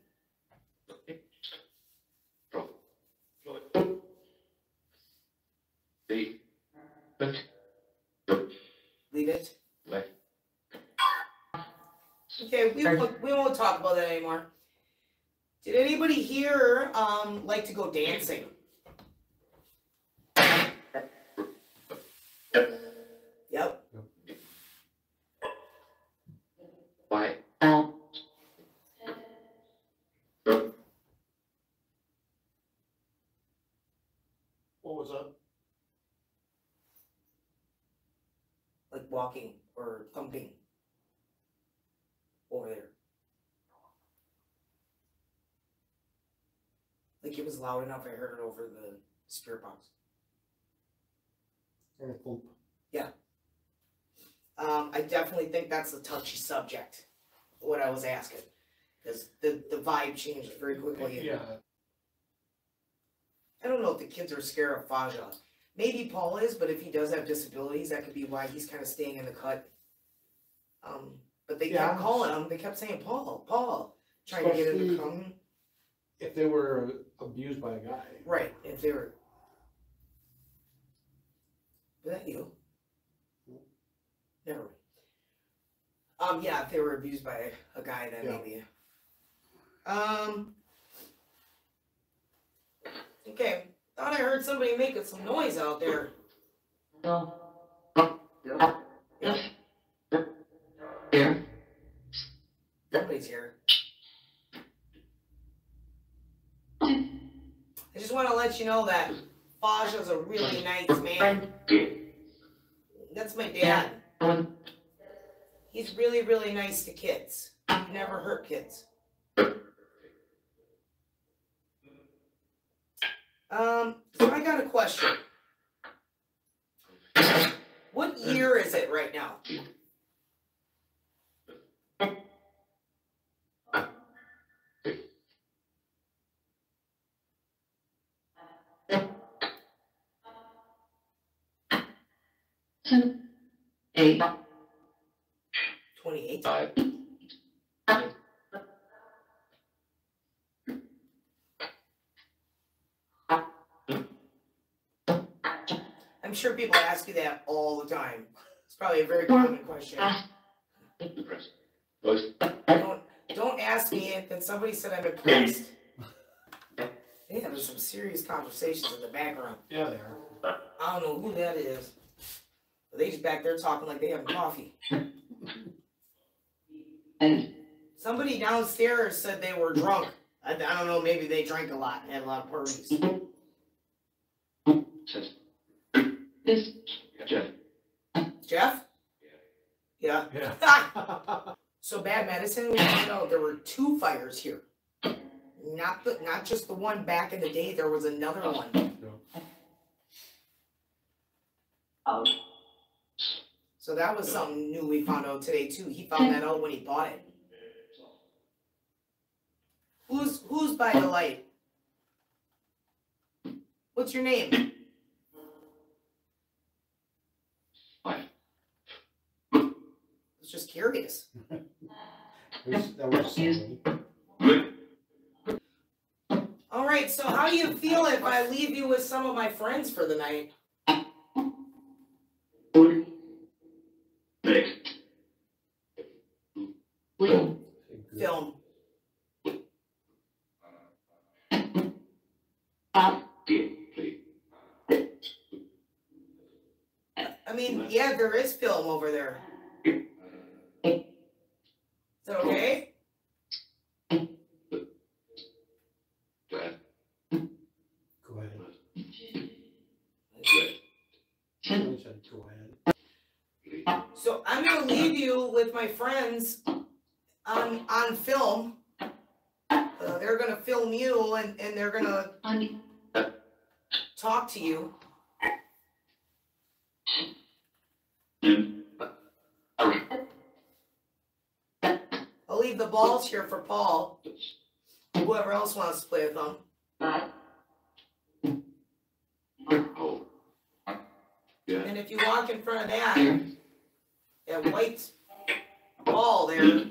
Speaker 1: Leave it. Okay, we won't talk about that anymore. Did anybody here like to go dancing? Yep.
Speaker 3: Why?
Speaker 2: What was that?
Speaker 1: Like walking or thumping over there. Like it was loud enough I heard it over the spirit box.
Speaker 2: Or a thump.
Speaker 1: I definitely think that's a touchy subject. what I was asking. Because the vibe changed very quickly.
Speaker 2: Yeah.
Speaker 1: I don't know if the kids are scared of Fashja. Maybe Paul is, but if he does have disabilities, that could be why he's kind of staying in the cut. But they kept calling him. They kept saying, Paul, Paul. Trying to get him to come.
Speaker 2: If they were abused by a guy.
Speaker 1: Right. If they were. Was that you? Never mind. Yeah, if they were abused by a guy, then maybe. Okay. Thought I heard somebody making some noise out there. Somebody's here. I just want to let you know that Fashja's a really nice man. That's my dad. He's really, really nice to kids. He never hurt kids. So I got a question. What year is it right now?
Speaker 5: Eight.
Speaker 1: 28.
Speaker 3: 5.
Speaker 1: I'm sure people ask you that all the time. It's probably a very common question. Don't ask me it. Then somebody said I'm impressed. They have some serious conversations in the background.
Speaker 2: Yeah, they are.
Speaker 1: I don't know who that is. But they just back there talking like they having coffee. Somebody downstairs said they were drunk. I don't know, maybe they drank a lot and had a lot of parties.
Speaker 5: This.
Speaker 3: Jeff.
Speaker 1: Jeff? Yeah.
Speaker 2: Yeah.
Speaker 1: So bad medicine, we found out there were 2 fires here. Not just the one back in the day, there was another one.
Speaker 5: Oh.
Speaker 1: So that was something new we found out today too. He found that out when he bought it. Who's by the light? What's your name?
Speaker 3: What?
Speaker 1: I was just curious.
Speaker 2: That was something.
Speaker 1: All right, so how do you feel if I leave you with some of my friends for the night? Film. I mean, yeah, there is film over there. Is that okay?
Speaker 3: Go ahead.
Speaker 2: Go ahead. Go ahead.
Speaker 1: So I'm gonna leave you with my friends on film. They're gonna film you and they're gonna talk to you. I'll leave the balls here for Paul. Whoever else wants to play with them.
Speaker 3: Oh. Yeah.
Speaker 1: And if you walk in front of that white ball there,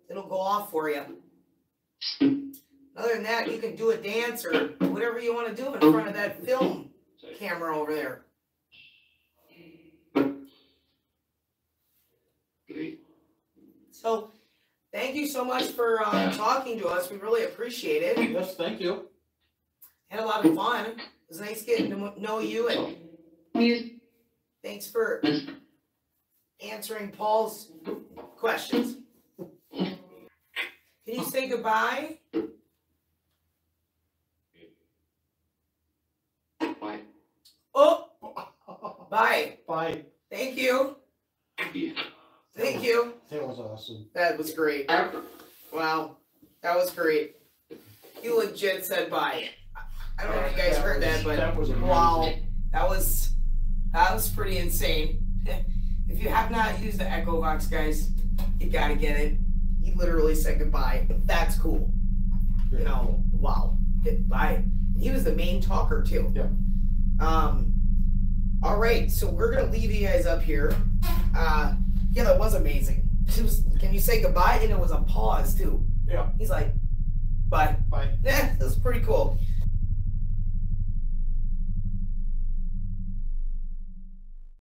Speaker 1: it'll go off for you. Other than that, you can do a dance or whatever you want to do in front of that film camera over there. So, thank you so much for talking to us. We really appreciate it.
Speaker 2: Yes, thank you.
Speaker 1: Had a lot of fun. It was nice getting to know you, and thanks for answering Paul's questions. Can you say goodbye?
Speaker 3: Bye.
Speaker 1: Oh, bye.
Speaker 2: Bye.
Speaker 1: Thank you. Thank you.
Speaker 2: That was awesome.
Speaker 1: That was great. Wow, that was great. You legit said bye. I don't know if you guys heard that, but
Speaker 2: that was amazing.
Speaker 1: wow, that was pretty insane. If you have not used the Echo Vox, guys, you gotta get it. He literally said goodbye. That's cool. You know, wow. Goodbye. He was the main talker too.
Speaker 2: Yeah.
Speaker 1: All right, so we're gonna leave you guys up here. Yeah, that was amazing. Can you say goodbye? And it was a pause too.
Speaker 2: Yeah.
Speaker 1: He's like, bye.
Speaker 2: Bye.
Speaker 1: Yeah, that's pretty cool.